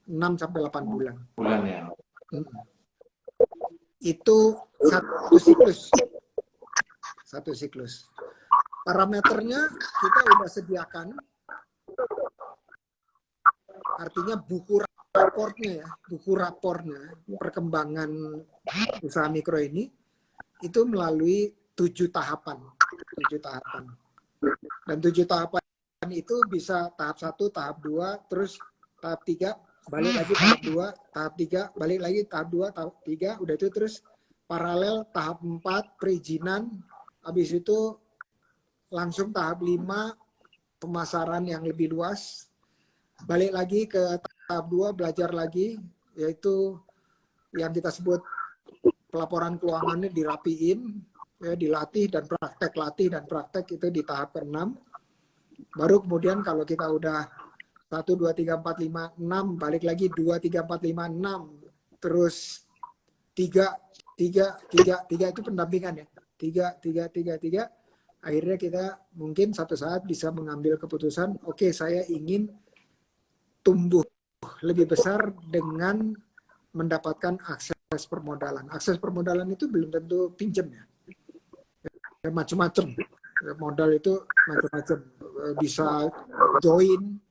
6 sampai 8 bulan. Bulan ya. Itu satu siklus. Parameternya kita udah sediakan, artinya buku rapornya perkembangan usaha mikro ini itu melalui 7 tahapan. Dan 7 tahapan itu bisa tahap 1, tahap 2, terus tahap 3, balik lagi tahap 2, tahap 3, balik lagi tahap 2, tahap 3, udah itu terus paralel tahap 4 perizinan, habis itu langsung tahap 5 pemasaran yang lebih luas, balik lagi ke tahap 2 belajar lagi, yaitu yang kita sebut pelaporan keuangannya dirapiin, ya, dilatih dan praktek, latih dan praktek itu di tahap ke-6. Baru kemudian kalau kita udah 1, 2, 3, 4, 5, 6, balik lagi 2, 3, 4, 5, 6, terus 3 itu pendampingan ya. 3. Akhirnya kita mungkin satu saat bisa mengambil keputusan, oke, saya ingin tumbuh lebih besar dengan mendapatkan akses permodalan. Akses permodalan itu belum tentu pinjam ya. Macam-macam. Modal itu macam-macam. Bisa join,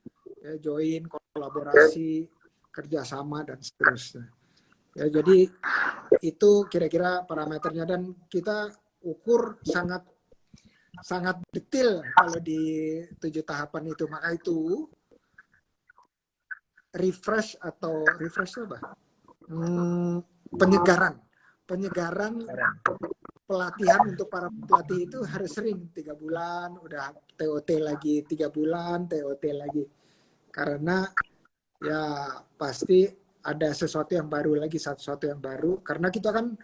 kolaborasi, kerjasama, dan seterusnya. Ya, jadi itu kira-kira parameternya, dan kita ukur sangat detail kalau di 7 tahapan itu. Maka itu refresh apa? Penyegaran pelatihan untuk para pelatih itu harus sering, 3 bulan udah TOT lagi, 3 bulan TOT lagi, karena ya pasti ada sesuatu yang baru lagi, karena kita kan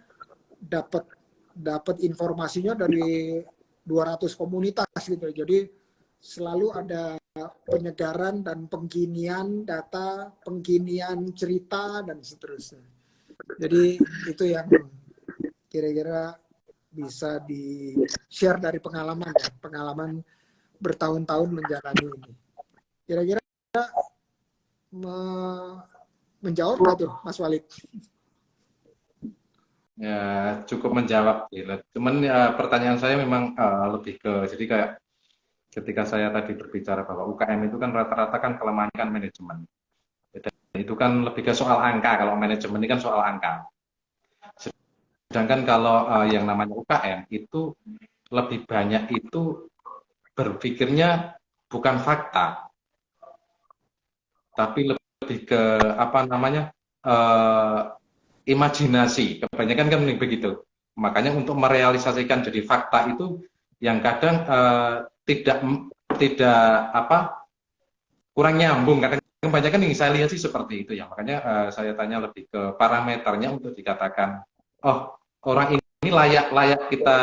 dapat informasinya dari 200 komunitas gitu, jadi selalu ada penyegaran dan pengkinian data, pengkinian cerita, dan seterusnya. Jadi itu yang kira-kira bisa di-share dari pengalaman bertahun-tahun menjalani ini. Kira-kira menjawab nggak tuh, Mas Walid? Ya, cukup menjawab. Cuman ya, pertanyaan saya memang lebih ke, jadi kayak ketika saya tadi berbicara bahwa UKM itu kan rata-rata kan kelemahannya kan manajemen. Dan itu kan lebih ke soal angka, kalau manajemen ini kan soal angka. Sedangkan kalau yang namanya UKM itu lebih banyak itu berpikirnya bukan fakta, tapi lebih ke apa namanya imajinasi. Kebanyakan kan begitu. Makanya untuk merealisasikan jadi fakta itu yang kadang tidak kurang nyambung. Kadang kebanyakan yang saya lihat sih seperti itu ya. Makanya saya tanya lebih ke parameternya untuk dikatakan, oh, orang ini layak kita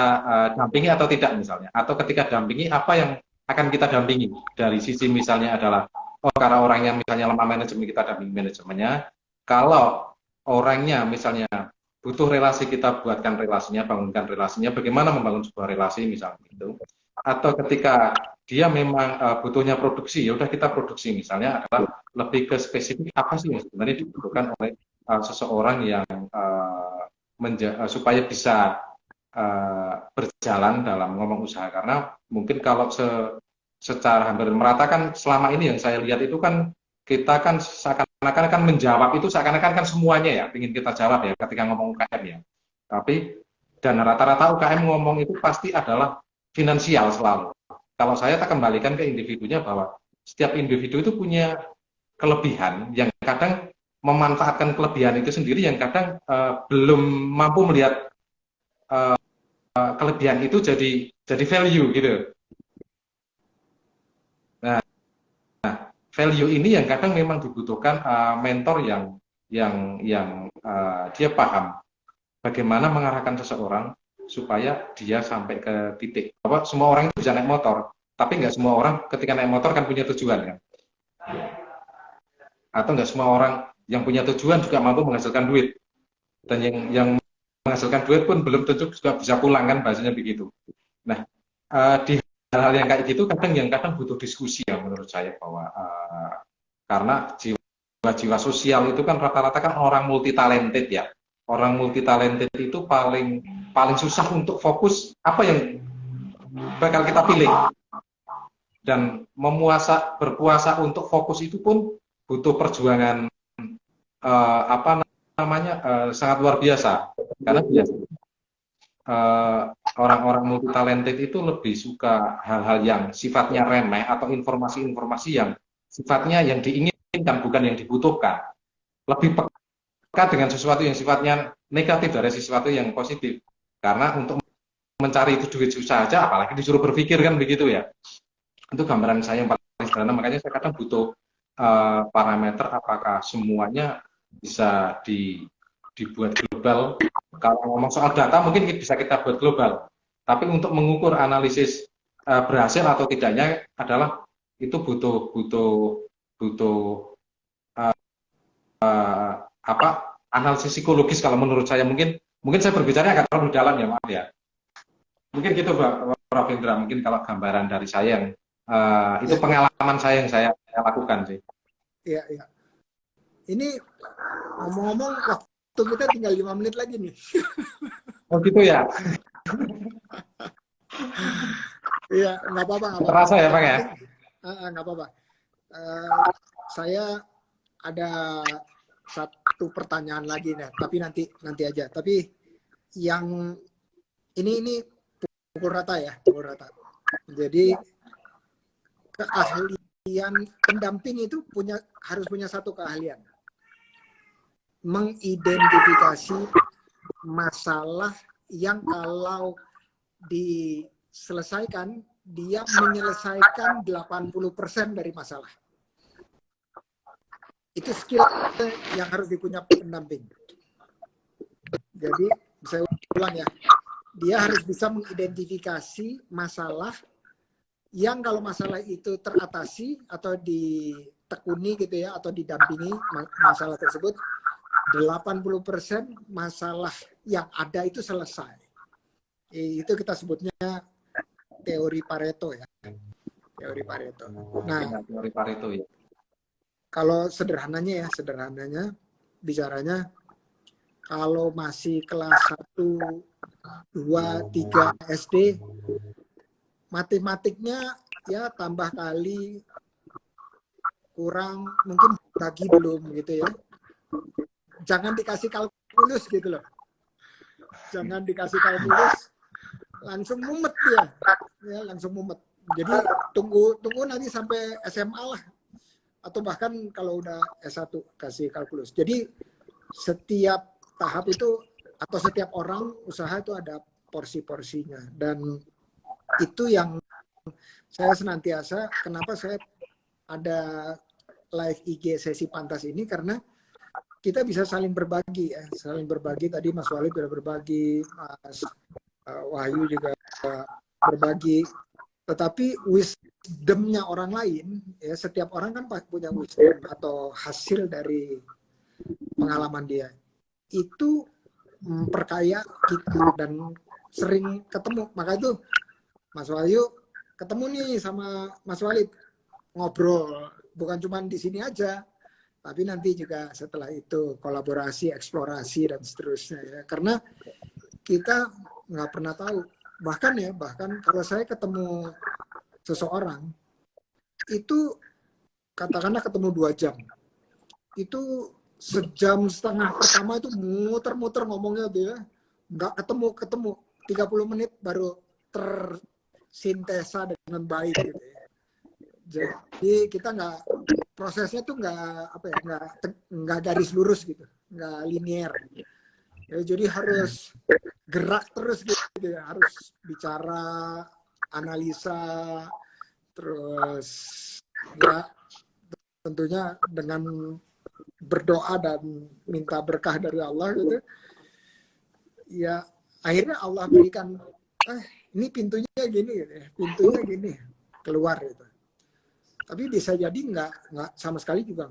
dampingi atau tidak misalnya, atau ketika dampingi apa yang akan kita dampingi dari sisi misalnya adalah, oh, karena orangnya misalnya lemah manajemen, kita dampingi manajemennya. Kalau orangnya misalnya butuh relasi, kita buatkan relasinya, bangunkan relasinya, bagaimana membangun sebuah relasi misalnya itu. Atau ketika dia memang butuhnya produksi, ya udah kita produksi, misalnya adalah lebih ke spesifik apa sih yang sebenarnya dibutuhkan oleh seseorang yang supaya bisa berjalan dalam ngomong usaha. Karena mungkin kalau secara hampir merata kan selama ini yang saya lihat itu kan kita kan seakan-akan kan menjawab itu seakan-akan kan semuanya ya ingin kita jawab ya ketika ngomong UKM ya. Tapi dan rata-rata UKM ngomong itu pasti adalah finansial selalu. Kalau saya tak kembalikan ke individunya bahwa setiap individu itu punya kelebihan yang kadang memanfaatkan kelebihan itu sendiri, yang kadang belum mampu melihat kelebihan itu jadi value gitu. Nah, value ini yang kadang memang dibutuhkan mentor yang dia paham bagaimana mengarahkan seseorang supaya dia sampai ke titik. Apa semua orang itu bisa naik motor, tapi nggak semua orang ketika naik motor kan punya tujuan kan? Atau nggak semua orang yang punya tujuan juga mampu menghasilkan duit. Dan yang menghasilkan duit pun belum tentu juga bisa pulang kan, bahasanya begitu. Nah, di hal-hal yang kayak gitu kadang butuh diskusi ya menurut saya, bahwa karena jiwa-jiwa sosial itu kan rata-rata kan orang multi talented ya. Orang multi talented itu paling susah untuk fokus apa yang bakal kita pilih, dan berpuasa untuk fokus itu pun butuh perjuangan apa namanya sangat luar biasa, karena biasa orang-orang multi talented itu lebih suka hal-hal yang sifatnya remeh atau informasi-informasi yang sifatnya yang diinginkan bukan yang dibutuhkan, lebih peka dengan sesuatu yang sifatnya negatif dari sesuatu yang positif, karena untuk mencari itu duit susah aja apalagi disuruh berpikir kan begitu ya. Itu gambaran saya yang paling sederhana, makanya saya kadang butuh parameter apakah semuanya bisa dibuat global. Kalau ngomong soal data mungkin bisa kita buat global, tapi untuk mengukur analisis berhasil atau tidaknya adalah itu butuh apa analisis psikologis kalau menurut saya. Mungkin saya berbicara agak terlalu dalam ya, maaf ya. Mungkin gitu Prof. Indra, mungkin kalau gambaran dari saya yang itu pengalaman saya yang saya lakukan sih. Iya, iya. Ini ngomong-ngomong waktu kita tinggal 5 menit lagi nih. Oh gitu ya? Iya, nggak apa-apa. Terasa ya Pak ya? Nggak apa-apa. Saya ada satu pertanyaan lagi nih, tapi nanti aja. Tapi yang ini pukul rata ya, pukul rata. Jadi keahlian pendamping itu harus punya satu keahlian, mengidentifikasi masalah yang kalau diselesaikan dia menyelesaikan 80% dari masalah. Itu skill yang harus dipunya pendamping. Jadi saya ulang ya, dia harus bisa mengidentifikasi masalah yang kalau masalah itu teratasi atau ditekuni gitu ya, atau didampingi masalah tersebut, 80% masalah yang ada itu selesai. Itu kita sebutnya teori Pareto ya. Teori Pareto. Nah, teori Pareto ya. Kalau sederhananya bicaranya kalau masih kelas 1, 2, 3 SD, matematiknya ya tambah kali kurang, mungkin bagi belum gitu ya. Jangan dikasih kalkulus gitu loh. Jangan dikasih kalkulus, langsung mumet ya langsung mumet. Jadi tunggu nanti sampai SMA lah, atau bahkan kalau udah S1 kasih kalkulus. Jadi setiap tahap itu atau setiap orang usaha itu ada porsi-porsinya, dan itu yang saya senantiasa, kenapa saya ada live IG sesi pantas ini, karena kita bisa saling berbagi ya, saling berbagi. Tadi Mas Walid sudah berbagi, Mas Wahyu juga berbagi, tetapi wisdomnya orang lain ya, setiap orang kan punya wisdom atau hasil dari pengalaman dia, itu memperkaya kita dan sering ketemu. Maka itu Mas Wahyu ketemu nih sama Mas Walid, ngobrol, bukan cuma di sini aja, tapi nanti juga setelah itu kolaborasi, eksplorasi dan seterusnya ya. Karena kita nggak pernah tahu. Bahkan kalau saya ketemu seseorang itu, katakanlah ketemu 2 jam, itu sejam setengah pertama itu muter-muter ngomongnya tuh ya, nggak ketemu 30 menit baru tersintesa dengan baik gitu ya. Jadi kita prosesnya tuh nggak garis lurus gitu, nggak linear ya. Jadi harus gerak terus gitu ya, harus bicara, analisa, terus ya tentunya dengan berdoa dan minta berkah dari Allah gitu ya. akhirnya Allah berikan, ini pintunya gini, gitu ya, pintunya gini, keluar gitu. Tapi bisa jadi nggak sama sekali juga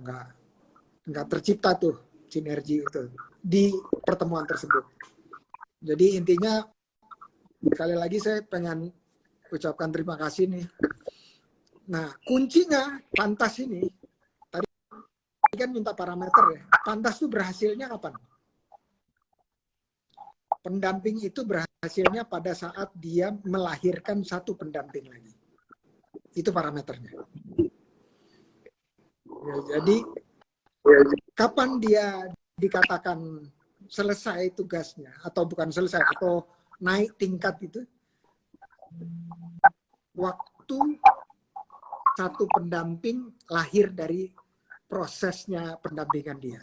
nggak tercipta tuh sinergi itu di pertemuan tersebut. Jadi intinya sekali lagi saya pengen ucapkan terima kasih nih. Nah kuncinya pantas ini, tadi kan minta parameter ya. Pantas tuh berhasilnya kapan? Pendamping itu berhasilnya pada saat dia melahirkan satu pendamping lagi. Itu parameternya. Ya, jadi kapan dia dikatakan selesai tugasnya atau bukan selesai atau naik tingkat itu, waktu satu pendamping lahir dari prosesnya pendampingan dia.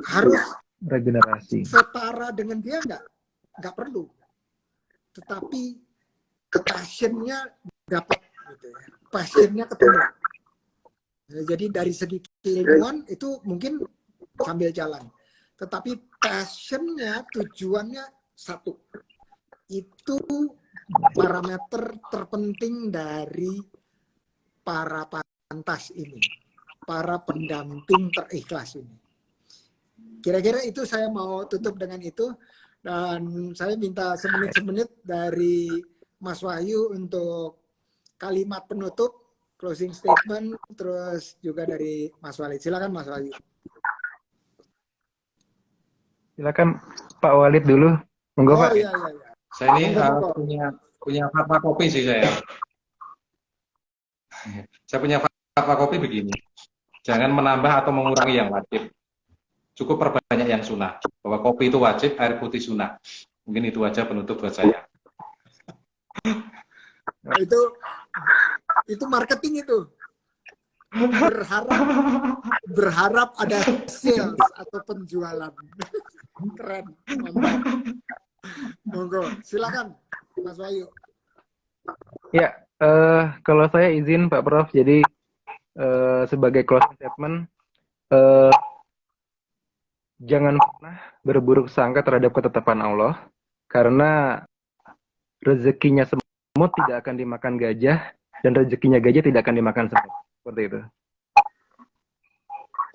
Harus Regenerasi. setara dengan dia nggak perlu, tetapi passionnya dapat gitu ya. Passionnya ketemu. Ya, jadi dari segi keilmuan itu mungkin sambil jalan, tetapi passionnya, tujuannya satu. Itu parameter terpenting dari para pantas ini, para pendamping terikhlas ini. Kira-kira itu saya mau tutup dengan itu, dan saya minta semenit dari Mas Wahyu untuk kalimat penutup, closing statement, terus juga dari Mas Walid. Silakan Mas Wahyu. Silakan Pak Walid dulu. Monggo Oh Pak. iya. Saya ini Monggo. punya fatwa kopi sih saya. Saya punya fatwa kopi begini. Jangan menambah atau mengurangi yang wajib. Cukup perbanyak yang sunnah. Bahwa kopi itu wajib, air putih sunnah. Mungkin itu aja penutup buat saya. Itu marketing itu. Berharap ada sales atau penjualan. Keren, mantap. Monggo, silakan Mas Wahyu. Ya, kalau saya izin Pak Prof, jadi sebagai closing statement, jangan pernah berburuk sangka terhadap ketetapan Allah, karena rezekinya semut tidak akan dimakan gajah, dan rezekinya gajah tidak akan dimakan semut. Seperti itu.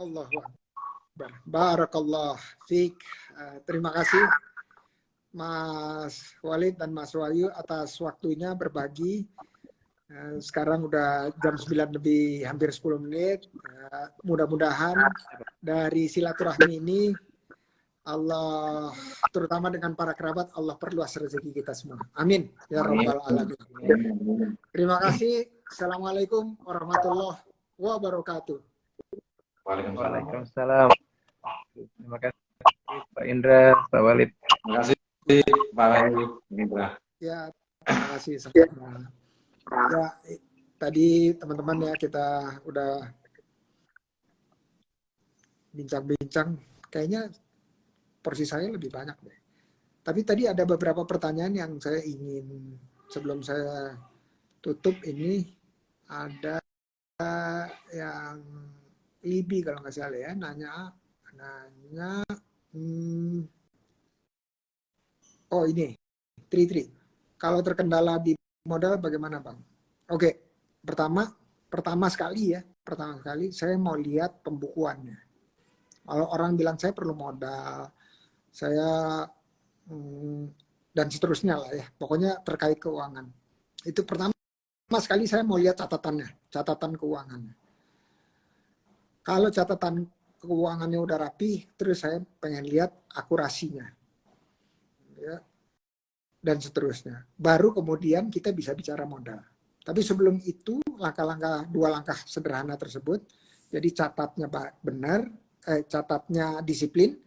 Allahu Akbar. Barakallah fiik. Terima kasih Mas Walid dan Mas Wahyu atas waktunya berbagi. Sekarang udah jam 9 lebih hampir 10 menit. Mudah-mudahan dari silaturahmi ini Allah, terutama dengan para kerabat, Allah perluas rezeki kita semua. Amin. Ya Rabbal Alamin. Terima kasih. Assalamualaikum warahmatullahi wabarakatuh. Waalaikumsalam. Terima kasih Pak Indra, Pak Walid. Terima kasih Pak Indra. Ya, terima kasih sama-sama. Ya, tadi teman-teman ya kita udah bincang-bincang. Kayaknya porsi saya lebih banyak deh. Tapi tadi ada beberapa pertanyaan yang saya ingin, sebelum saya tutup ini, ada yang Libi kalau nggak salah ya, nanya, oh ini, Tri. Kalau terkendala di modal bagaimana Bang? Oke, pertama sekali saya mau lihat pembukuannya. Kalau orang bilang saya perlu modal, saya dan seterusnya lah ya, pokoknya terkait keuangan. Itu pertama sekali saya mau lihat catatan keuangannya. Kalau catatan keuangannya udah rapi, terus saya pengen lihat akurasinya, ya, dan seterusnya. Baru kemudian kita bisa bicara modal. Tapi sebelum itu, dua langkah sederhana tersebut, jadi catatnya disiplin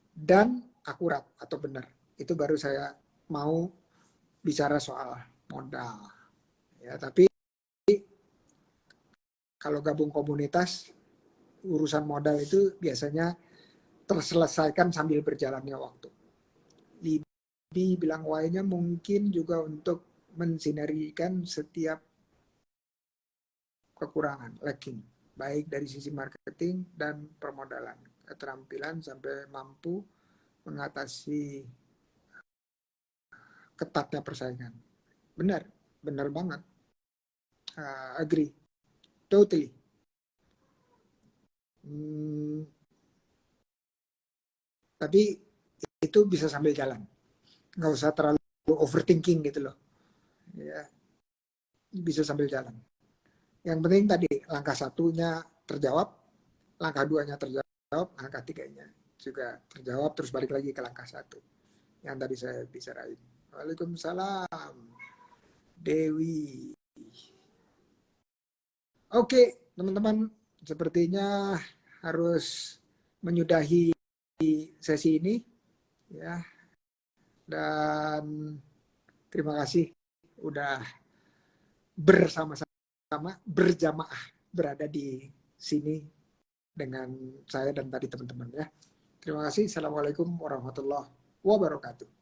dan akurat atau benar. Itu baru saya mau bicara soal modal. Ya, tapi kalau gabung komunitas, urusan modal itu biasanya terselesaikan sambil berjalannya waktu. Dibilang why-nya mungkin juga untuk mensinergikan setiap kekurangan, lacking, baik dari sisi marketing dan permodalan, keterampilan sampai mampu mengatasi ketatnya persaingan. Benar banget. Agree, totally. Tapi itu bisa sambil jalan, nggak usah terlalu overthinking gitu loh. Ya, bisa sambil jalan. Yang penting tadi langkah satunya terjawab, langkah duanya terjawab, langkah tiganya juga terjawab, terus balik lagi ke langkah satu yang tadi saya bicarain. Waalaikumsalam, Dewi. Oke, teman-teman, sepertinya harus menyudahi sesi ini ya. Dan terima kasih udah bersama-sama berjamaah berada di sini dengan saya dan tadi teman-teman ya. Terima kasih. Assalamualaikum warahmatullahi wabarakatuh.